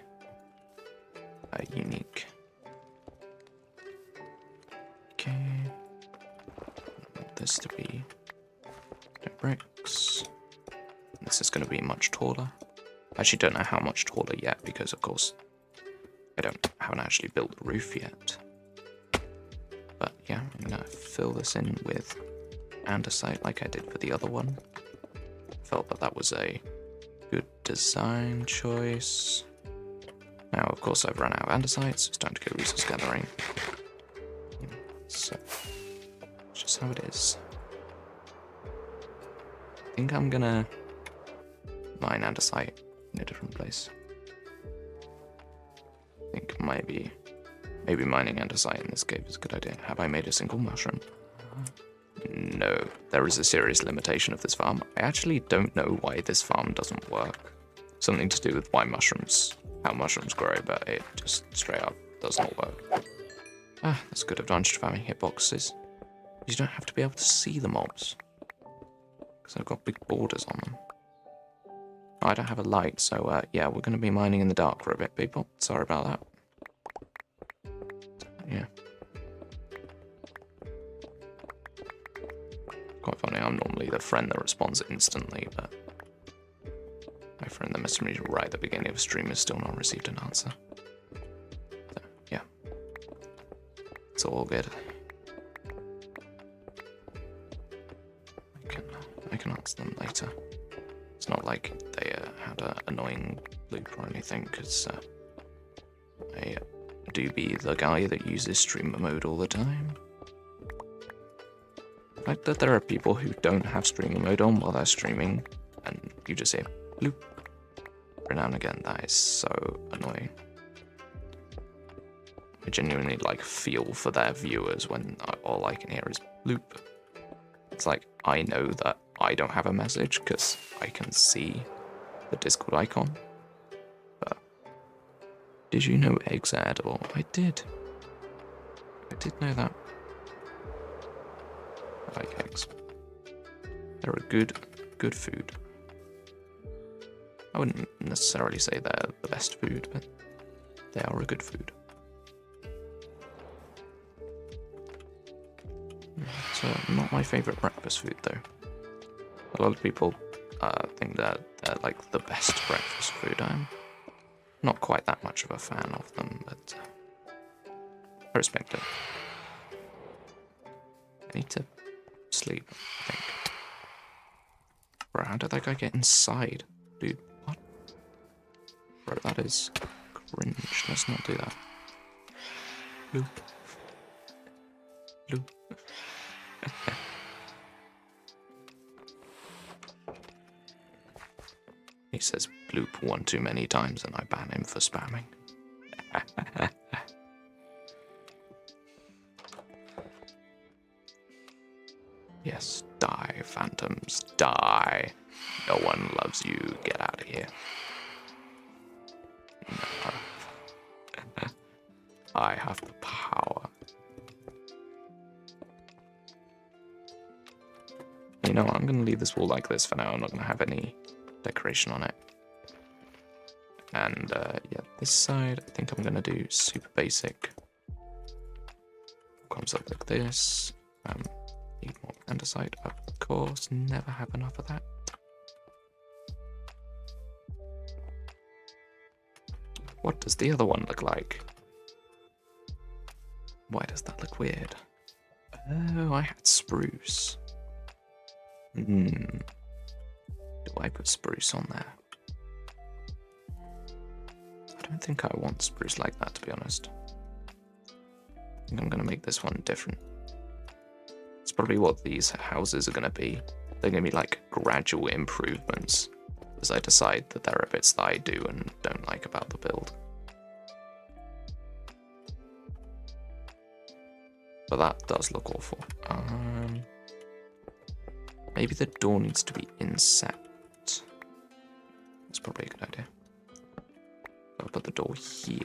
unique. Okay, I want this to be bricks. This is going to be much taller. I actually don't know how much taller yet because, of course, I haven't actually built the roof yet. But yeah, I'm going to fill this in with andesite like I did for the other one. Felt that that was a good design choice. Now, of course, I've run out of andesite, so it's time to go resource gathering. So, it's just how it is. I think I'm gonna mine andesite in a different place. I think maybe mining andesite in this cave is a good idea. Have I made a single mushroom? No, there is a serious limitation of this farm. I actually don't know why this farm doesn't work. Something to do with how mushrooms grow, but it just straight up does not work. Ah, that's a good advantage of having hitboxes. You don't have to be able to see the mobs, because I've got big borders on them. I don't have a light, so yeah, we're going to be mining in the dark for a bit, people. Sorry about that. Yeah. Quite funny, I'm normally the friend that responds instantly, but my friend that messaged me right at the beginning of the stream has still not received an answer. So, yeah. It's all good. I can answer them later. It's not like they had an annoying loop or anything, because I do be the guy that uses streamer mode all the time. The fact that there are people who don't have streamer mode on while they're streaming, and you just hear bloop every now and again, that is so annoying. I genuinely feel for their viewers when all I can hear is bloop. It's like, I know that I don't have a message because I can see the Discord icon. But did you know eggs are edible? I did. I did know that. I like eggs. They're a good food. I wouldn't necessarily say they're the best food, but they are a good food. It's not my favourite breakfast food, though. A lot of people think that they're like the best breakfast food. I'm not quite that much of a fan of them, but I respect it. I need to sleep, I think. Bro, how did that guy get inside? Dude, what? Bro, that is cringe. Let's not do that. Bloop. Bloop. He says bloop one too many times and I ban him for spamming. Yes, die, phantoms, die. No one loves you, get out of here. No. I have the power. You know what, I'm going to leave this wall like this for now. I'm not going to have any decoration on it. And yeah, this side, I think I'm going to do super basic. Comes up like this. Need more andesite, of course. Never have enough of that. What does the other one look like? Why does that look weird? Oh, I had spruce. Do I put spruce on there? I don't think I want spruce like that, to be honest. I think I'm going to make this one different. It's probably what these houses are going to be. They're going to be like gradual improvements as I decide that there are bits that I do and don't like about the build. But that does look awful. Maybe the door needs to be inset. That's probably a good idea. I'll put the door here.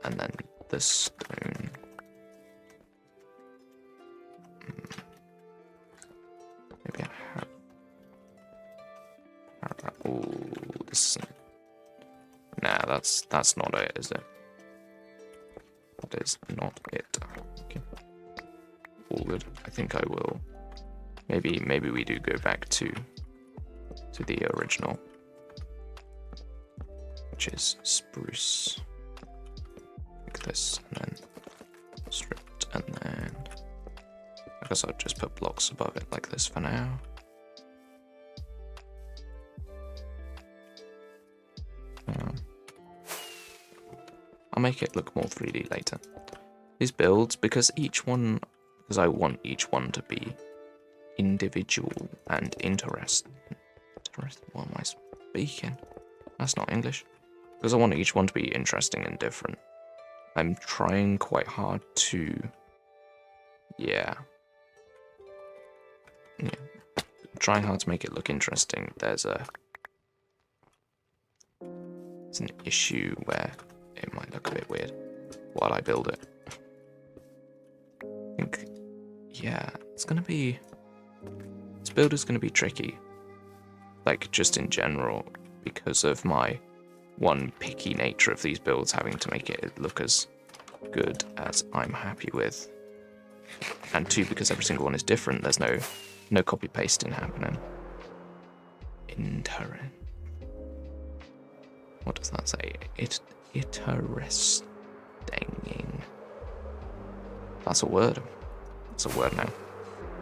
And then the stone. Maybe I have... Oh, this isn't... Nah, that's not it, is it? That is not it. Okay. All good. I think I will... Maybe we do go back to the original, which is spruce. Like this, and then stripped, and then I guess I'll just put blocks above it like this for now. I'll make it look more 3D later. These builds, because I want each one to be individual and interesting. What am I speaking? That's not English. Because I want each one to be interesting and different. I'm trying quite hard to... Yeah. Trying hard to make it look interesting. There's an issue where it might look a bit weird while I build it. I think, yeah, it's gonna be... This build is gonna be tricky. Like, just in general, because of my one, picky nature of these builds, having to make it look as good as I'm happy with. And two, because every single one is different, there's no copy pasting happening. What does that say? Interesting. That's a word. It's a word now.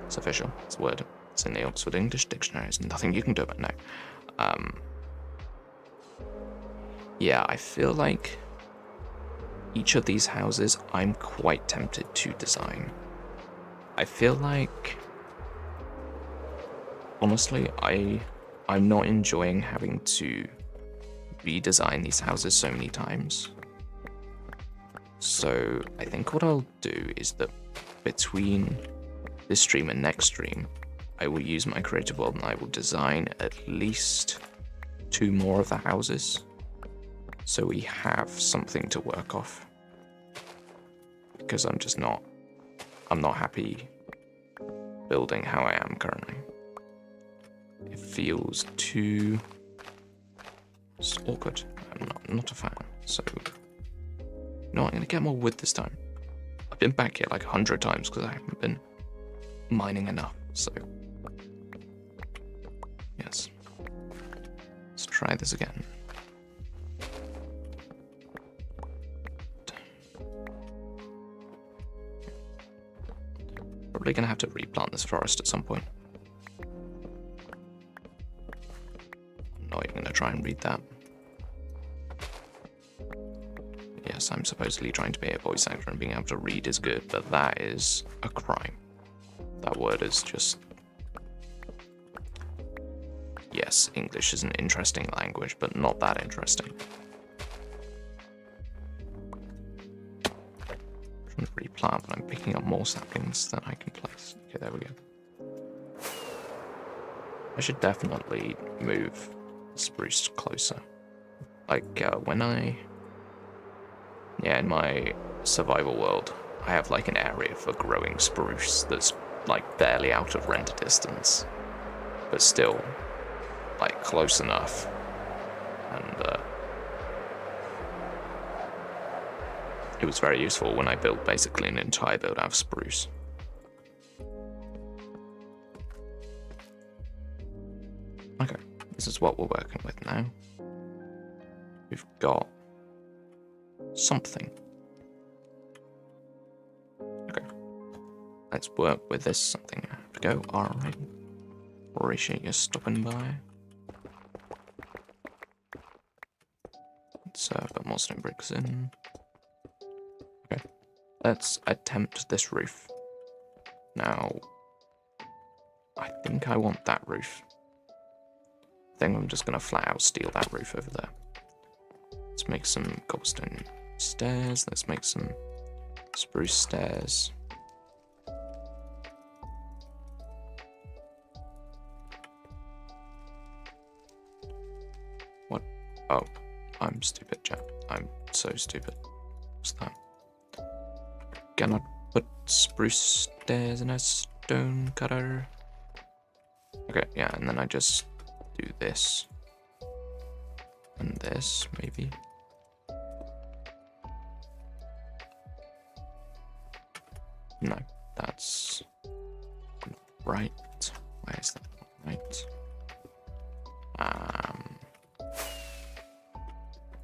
It's official. It's a word. It's in the Oxford English Dictionary. There's nothing you can do about it now. Yeah, I feel like each of these houses I'm quite tempted to design. I feel like, honestly, I'm not enjoying having to redesign these houses so many times. So I think what I'll do is that between this stream and next stream, I will use my creative world and I will design at least 2 more of the houses, so we have something to work off. Because I'm not happy building how I am currently. It feels too awkward. I'm not a fan. So, no, I'm gonna get more wood this time. I've been back here like 100 times because I haven't been mining enough. So, yes, let's try this again. Probably gonna have to replant this forest at some point. I'm not even gonna try and read that. Yes, I'm supposedly trying to be a voice actor and being able to read is good, but that is a crime. That word is just... Yes, English is an interesting language, but not that interesting. I'm trying to replant, but I'm picking up more saplings than I can place. Okay, there we go. I should definitely move the spruce closer. Like, in my survival world, I have like an area for growing spruce that's like barely out of render distance, but still like close enough. And it was very useful when I built basically an entire build out of spruce. Okay, this is what we're working with now. We've got something. Okay, let's work with this something. I have to go. Alright. Appreciate you stopping by. Let's put more stone bricks in. Okay, let's attempt this roof. Now, I think I want that roof. I think I'm just going to flat out steal that roof over there. Let's make some cobblestone stairs. Let's make some spruce stairs. What? Oh, I'm stupid, chap. I'm so stupid. What's that? Cannot put spruce stairs in a stone cutter. Okay, yeah, and then I just do this. And this, maybe. No, that's not right. Why is that not right?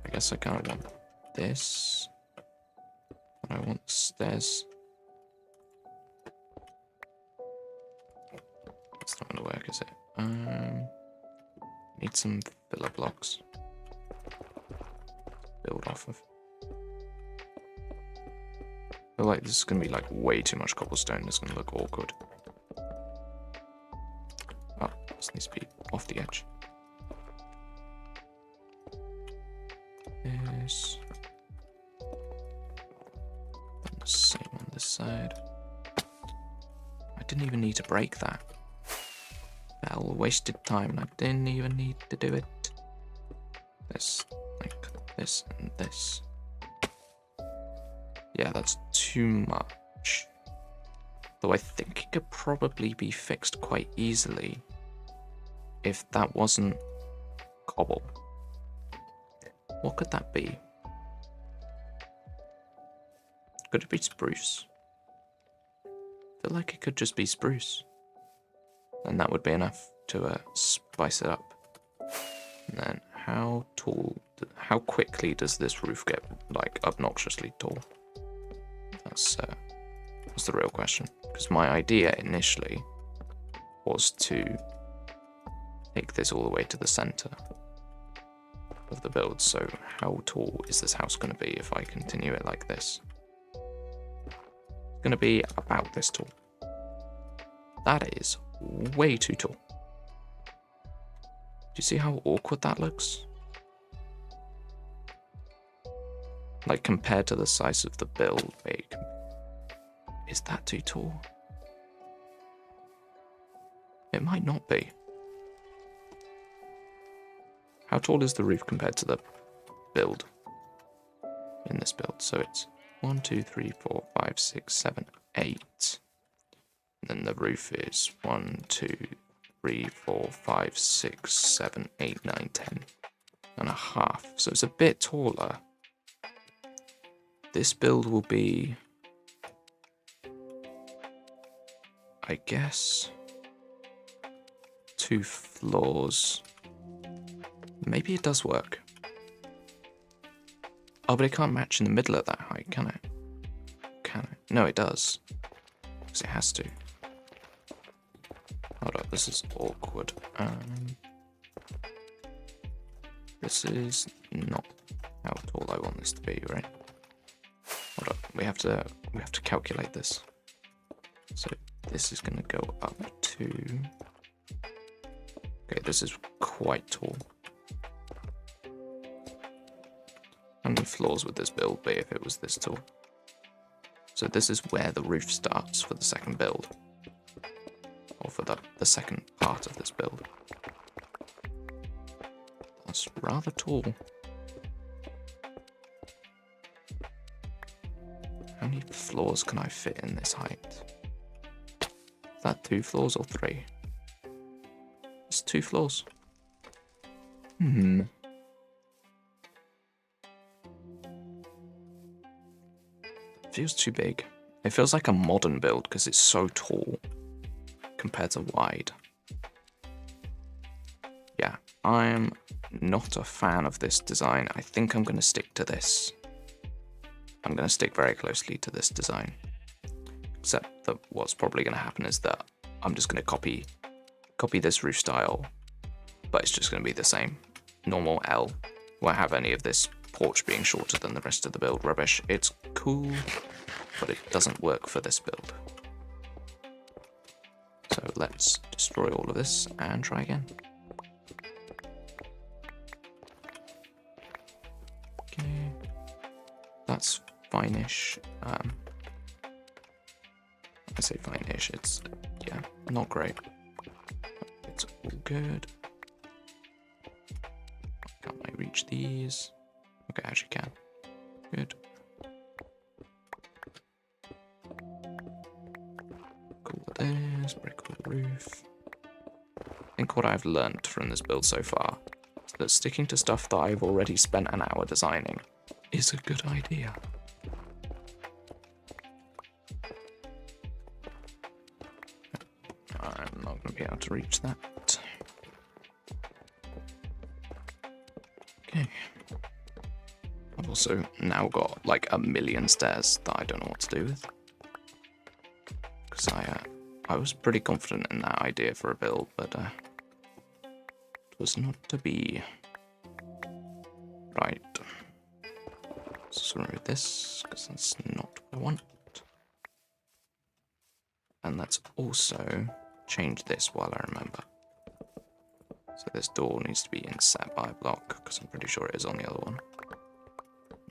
I guess I kind of want this. And I want stairs. It's not going to work, is it? Need some filler blocks. Build off of. I feel like this is going to be like way too much cobblestone. It's going to look awkward. Oh, this needs to be off the edge. This. And the same on this side. I didn't even need to break that. Well, wasted time and I didn't even need to do it. This, like this and this. Yeah, that's too much. Though I think it could probably be fixed quite easily if that wasn't cobble. What could that be? Could it be spruce? I feel like it could just be spruce. And that would be enough to spice it up. And then how tall, how quickly does this roof get like obnoxiously tall? That's the real question. Because my idea initially was to take this all the way to the center of the build. So how tall is this house going to be if I continue it like this? It's going to be about this tall. That is way too tall. Do you see how awkward that looks? Like compared to the size of the build, is that too tall? It might not be. How tall is the roof compared to the build in this build? So it's 1, 2, 3, 4, 5, 6, 7, 8. And then the roof is 1, 2, 3, 4, 5, 6, 7, 8, 9, 10 and a half. So it's a bit taller. This build will be, I guess, 2 floors. Maybe it does work. Oh, but it can't match in the middle of that height, can it? Can it? No, it does. Because it has to. Hold up, this is awkward. This is not how tall I want this to be, right? Hold up, we have to calculate this. So this is gonna go up to. Okay, this is quite tall. How many floors would this build be if it was this tall? So this is where the roof starts for the second build. Or for the second part of this build. That's rather tall. How many floors can I fit in this height? that 2 floors or 3? It's 2 floors. Feels too big. It feels like a modern build because it's so tall compared to wide. Yeah, I'm not a fan of this design. I think I'm going to stick to this. I'm going to stick very closely to this design. Except that what's probably going to happen is that I'm just going to copy this roof style, but it's just going to be the same. Normal L. Won't have any of this porch being shorter than the rest of the build rubbish. It's cool, but it doesn't work for this build. So let's destroy all of this and try again. Okay, that's fine-ish. I say fine-ish, it's, yeah, not great. It's all good. Can't I reach these? Okay, I actually can. Good. Cool with this, break all the roof. I think what I've learned from this build so far is that sticking to stuff that I've already spent an hour designing is a good idea. I'm not going to be able to reach that. Okay. I've also now got like a million stairs that I don't know what to do with. Because I was pretty confident in that idea for a build, but it was not to be. Right. So remove this, because that's not what I want. And let's also change this while I remember. So this door needs to be inset by a block, because I'm pretty sure it is on the other one.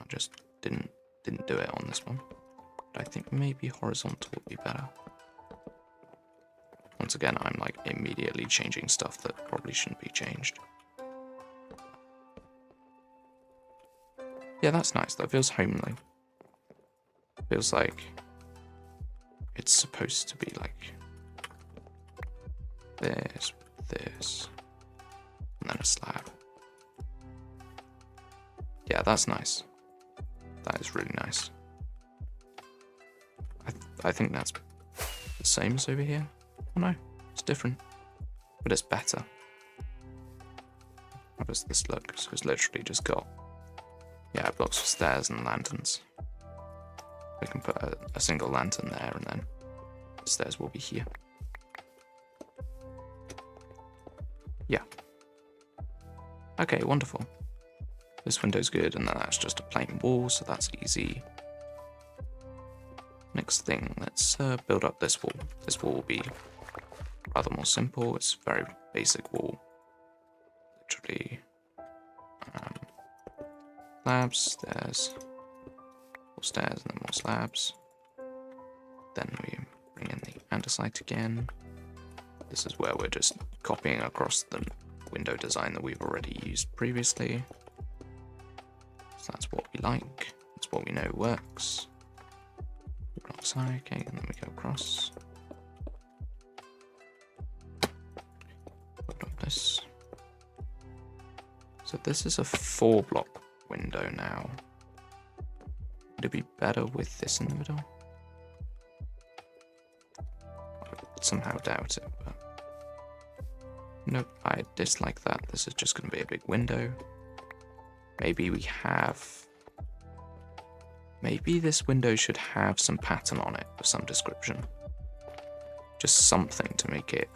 I just didn't do it on this one. But I think maybe horizontal would be better. Once again, I'm like immediately changing stuff that probably shouldn't be changed. Yeah, that's nice. That feels homely. Feels like it's supposed to be like this, this, and then a slab. Yeah, that's nice. That is really nice. I think that's the same as over here. Oh no, it's different, but it's better. How does this look? So it's literally just got, yeah, blocks of stairs and lanterns. We can put a single lantern there, and then the stairs will be here. Yeah. Okay, wonderful. This window's good, and then that's just a plain wall, so that's easy. Next thing, let's build up this wall. This wall will be rather more simple. It's a very basic wall. Literally, slabs, stairs, more stairs, and then more slabs. Then we bring in the andesite again. This is where we're just copying across the window design that we've already used previously. So that's what we like. That's what we know works. Side, okay, and then we go across. Put up this. So this is a 4-block window now. Would it be better with this in the middle? I somehow doubt it, but nope, I dislike that. This is just going to be a big window. Maybe we have. Maybe this window should have some pattern on it of some description. Just something to make it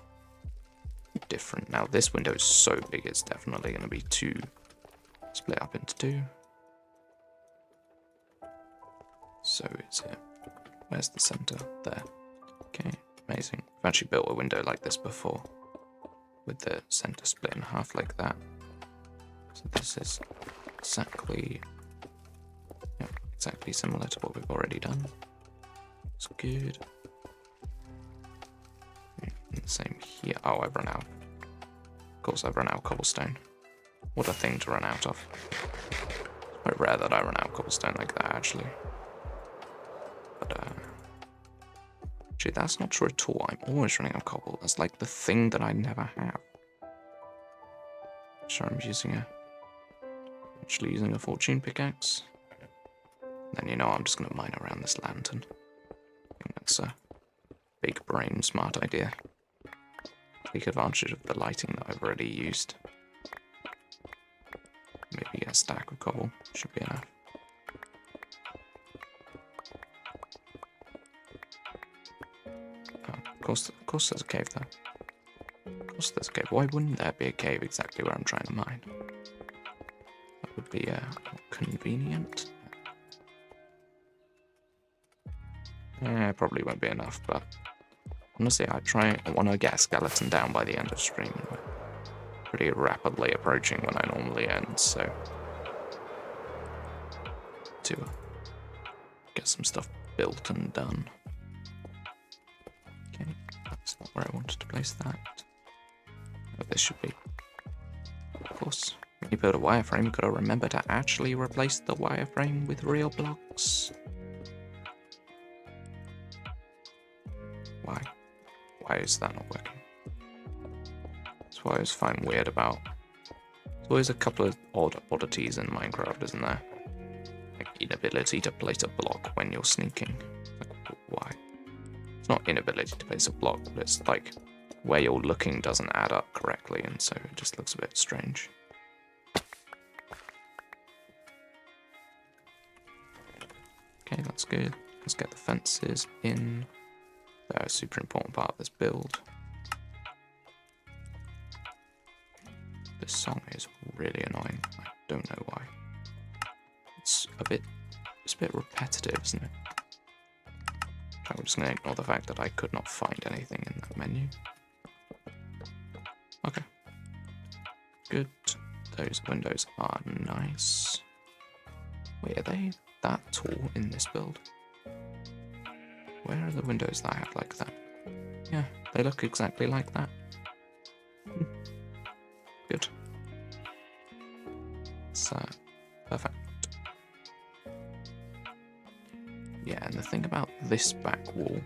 different. Now this window is so big, it's definitely going to be split up into 2. So it's here. Where's the center? There. Okay, amazing. I've actually built a window like this before, with the center split in half like that. So this is exactly similar to what we've already done. It's good. And the same here. Oh, I've run out. Of course, I've run out of cobblestone. What a thing to run out of. It's quite rare that I run out of cobblestone like that, actually. But, Actually, that's not true at all. I'm always running out of cobble. That's like the thing that I never have. So I'm actually using a fortune pickaxe. Then, you know, I'm just going to mine around this lantern. I think that's a big brain smart idea. Take advantage of the lighting that I've already used. Maybe a stack of cobble should be enough. Oh, of course there's a cave there. Of course there's a cave. Why wouldn't there be a cave exactly where I'm trying to mine? That would be convenient. Probably won't be enough, but honestly, I want to get a skeleton down by the end of stream. We're pretty rapidly approaching when I normally end, so to get some stuff built and done. Okay, that's not where I wanted to place that. Oh, this should be. Of course, when you build a wireframe, you've got to remember to actually replace the wireframe with real blocks. Why? Why is that not working? That's what I always find weird about. There's always a couple of oddities in Minecraft, isn't there? Like inability to place a block when you're sneaking. Like, why? It's not inability to place a block, but it's like where you're looking doesn't add up correctly, and so it just looks a bit strange. Okay, that's good. Let's get the fences in. They're a super important part of this build. This song is really annoying. I don't know why. It's a bit repetitive, isn't it? I'm just going to ignore the fact that I could not find anything in that menu. Okay. Good. Those windows are nice. Wait, are they that tall in this build? Where are the windows that I have like that? Yeah, they look exactly like that. Good. So, perfect. Yeah, and the thing about this back wall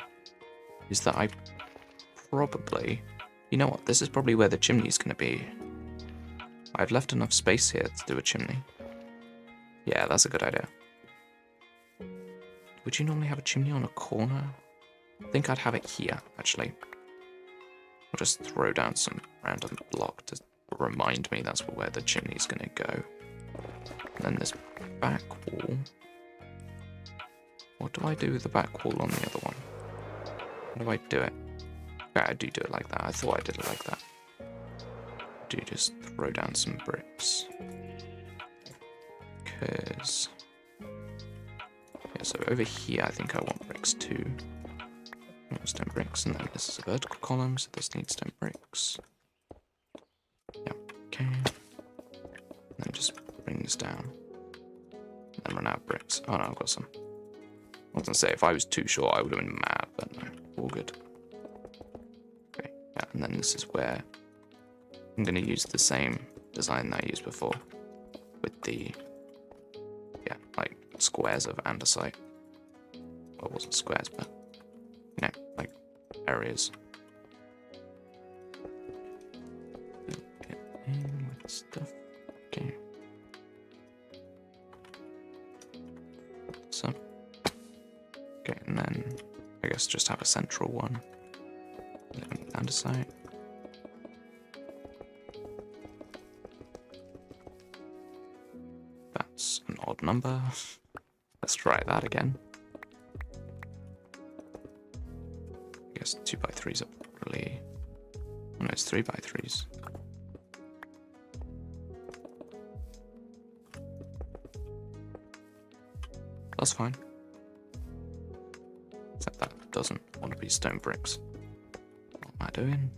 is that I probably... You know what, this is probably where the chimney's going to be. I've left enough space here to do a chimney. Yeah, that's a good idea. Would you normally have a chimney on a corner? I think I'd have it here, actually. I'll just throw down some random block to remind me that's where the chimney's going to go. And then this back wall. What do I do with the back wall on the other one? How do I do it? Yeah, I do it like that. I thought I did it like that. I do just throw down some bricks. Because... Yeah, so over here I think I want bricks too. Stone bricks, and then this is a vertical column, so this needs stone bricks. Yeah, okay. And then just bring this down. And then run out of bricks. Oh no, I've got some. I was gonna say, if I was too short, I would have been mad, but no, all good. Okay, yeah, and then this is where I'm gonna use the same design that I used before with the, yeah, like squares of andesite. Well, it wasn't squares, but you know, like areas. Get in with stuff. Okay. So. Okay, and then I guess just have a central one. Andesite. That's an odd number. Let's try that again. I guess 2x3s are probably... Oh no, it's 3x3s. That's fine. Except that doesn't want to be stone bricks. What am I doing?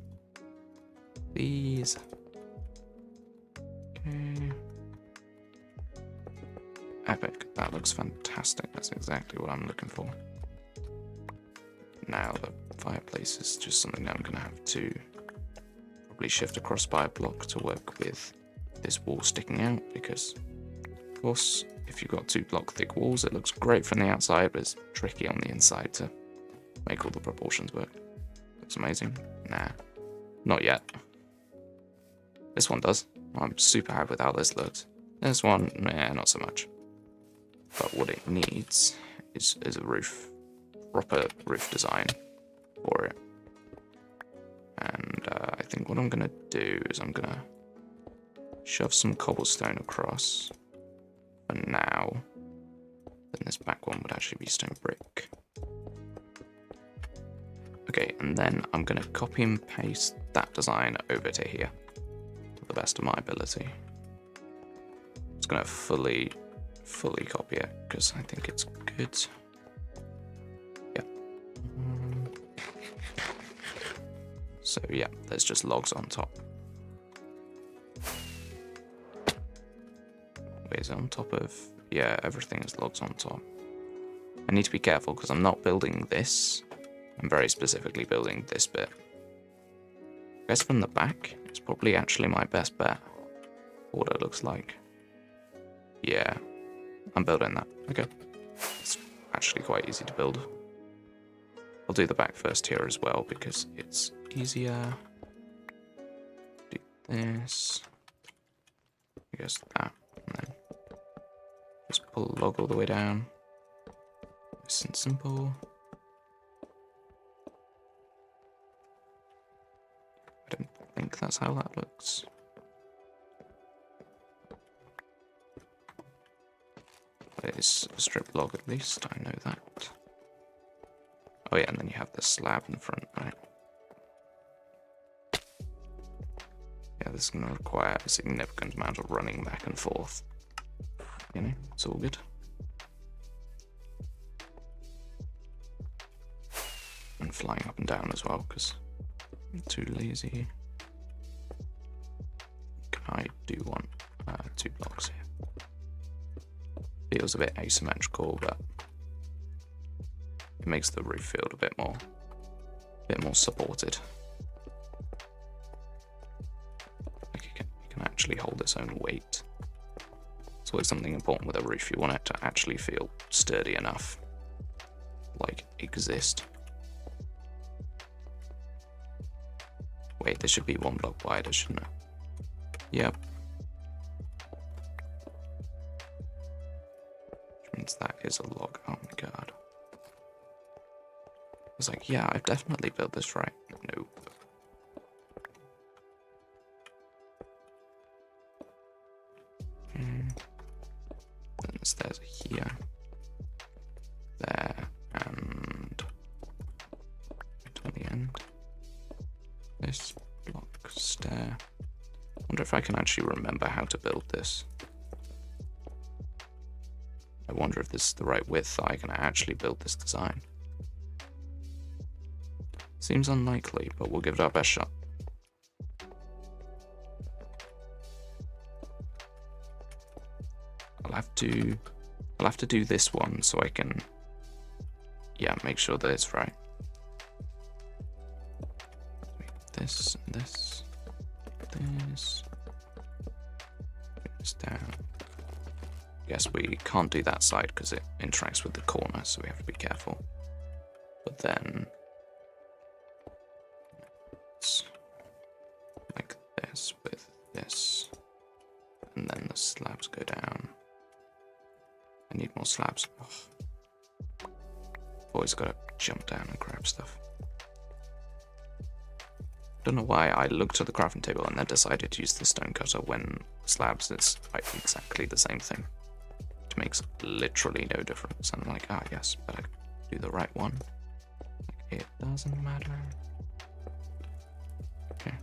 These. Okay. Epic. That looks fantastic. That's exactly what I'm looking for. Now the fireplace is just something that I'm going to have to probably shift across by a block to work with this wall sticking out, because of course if you've got 2 block thick walls it looks great from the outside, but it's tricky on the inside to make all the proportions work. Looks amazing. Nah, not yet. This one does. I'm super happy with how this looks. This one, nah, not so much. But what it needs is a roof. Proper roof design for it. And I think what I'm going to do is I'm going to shove some cobblestone across for now. Then this back one would actually be stone brick. Okay, and then I'm going to copy and paste that design over to here to the best of my ability. I'm just going to fully copy it because I think it's good. Yeah. So yeah, there's just logs on top. Wait, is it on top of... Yeah, everything is logs on top. I need to be careful because I'm not building this. I'm very specifically building this bit. I guess from the back, it's probably actually my best bet. What it looks like. Yeah, I'm building that. Okay. It's actually quite easy to build. I'll do the back first here as well because it's easier. Do this. I guess that. And then just pull the log all the way down. Nice and simple. I don't think that's how that looks. It is a strip log at least, I know that. Oh yeah, and then you have the slab in front, right? Yeah, this is going to require a significant amount of running back and forth. You know, it's all good. And flying up and down as well, because I'm too lazy. I do want 2 blocks here. Feels a bit asymmetrical, but it makes the roof feel a bit more supported. Like it can actually hold its own weight. It's always something important with a roof. You want it to actually feel sturdy enough, like exist. Wait, this should be 1 block wider, shouldn't it? Yep. Which means that is a log. Oh my god. I was like, yeah, I've definitely built this right. Nope. Then the stairs are here. There. And to the end. This block stair. I wonder if I can actually remember how to build this. I wonder if this is the right width that I can actually build this design. Seems unlikely, but we'll give it our best shot. I'll have to do this one so I can, yeah, make sure that it's right. This and this. This. Bring this down. Guess we can't do that side because it interacts with the corner, so we have to be careful. But then it's like this with this, and then the slabs go down. I need more slabs. Oh. Always got to jump down and grab stuff. Don't know why I looked at the crafting table and then decided to use the stone cutter when slabs is exactly the same thing. It makes literally no difference. And I'm like, ah, yes, but I do the right one. Like, it doesn't matter. Okay.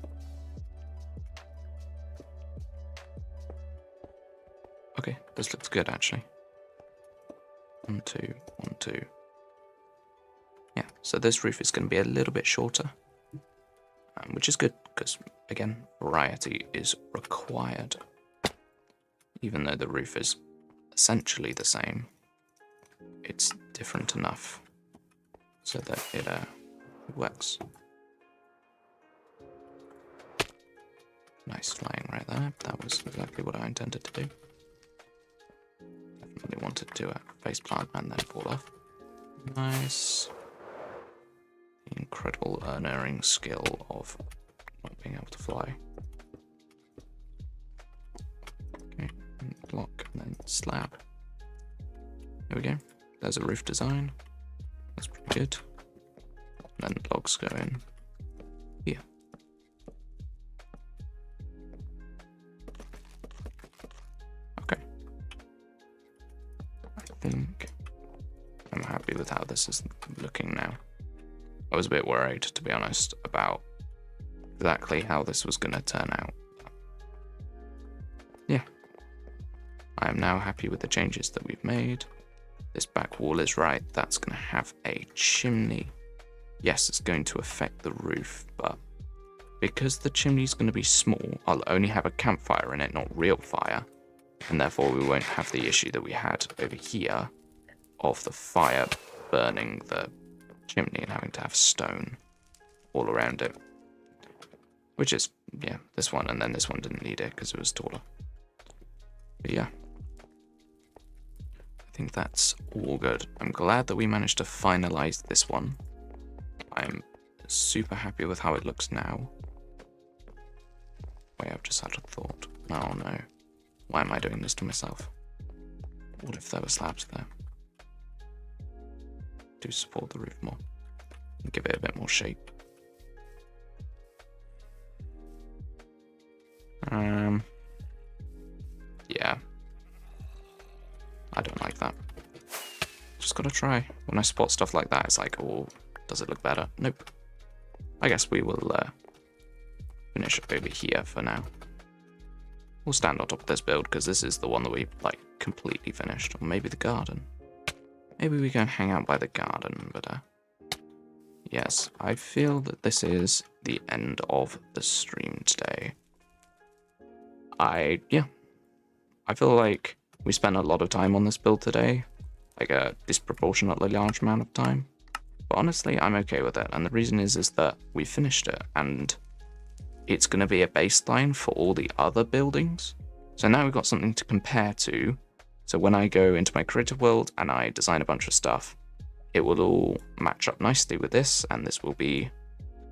Okay, this looks good actually. 1, 2, 1, 2. Yeah, so this roof is going to be a little bit shorter. Which is good, because, again, variety is required. Even though the roof is essentially the same, it's different enough so that it works. Nice flying right there. That was exactly what I intended to do. Definitely wanted to face plant and then fall off. Nice. incredible unerring skill of not being able to fly. Okay, block and then slab. There we go. There's a roof design. That's pretty good. And then logs go in here. Okay. I think I'm happy with how this is looking now. I was a bit worried, to be honest, about exactly how this was going to turn out. Yeah. I am now happy with the changes that we've made. This back wall is right. That's going to have a chimney. Yes, it's going to affect the roof, but because the chimney's going to be small, I'll only have a campfire in it, not real fire. And therefore we won't have the issue that we had over here of the fire burning the chimney and having to have stone all around it. Which is, yeah, this one, and then this one didn't need it because it was taller. But yeah. I think that's all good. I'm glad that we managed to finalize this one. I'm super happy with how it looks now. Wait, I've just had a thought. Oh no. Why am I doing this to myself? What if there were slabs there? Do support the roof more. And give it a bit more shape. Yeah. I don't like that. Just gotta try. When I spot stuff like that, it's like, oh, does it look better? Nope. I guess we will finish over here for now. We'll stand on top of this build because this is the one that we like completely finished. Or maybe the garden. Maybe we can hang out by the garden, but yes, I feel that this is the end of the stream today. I feel like we spent a lot of time on this build today, like a disproportionately large amount of time. But honestly, I'm okay with it, and the reason is that we finished it, and it's going to be a baseline for all the other buildings. So now we've got something to compare to. So when I go into my creative world and I design a bunch of stuff, it will all match up nicely with this, and this will be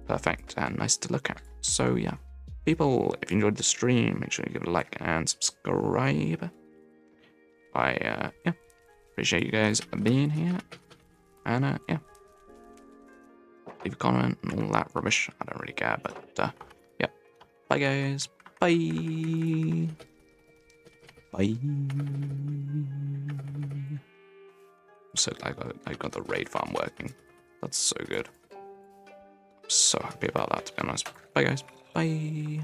perfect and nice to look at. So yeah, people, if you enjoyed the stream, make sure you give it a like and subscribe. I appreciate you guys being here, and yeah, leave a comment and all that rubbish. I don't really care, but yeah, bye guys, bye. Bye. I'm so glad I got the raid farm working. That's so good. I'm so happy about that, to be honest. Bye guys. Bye.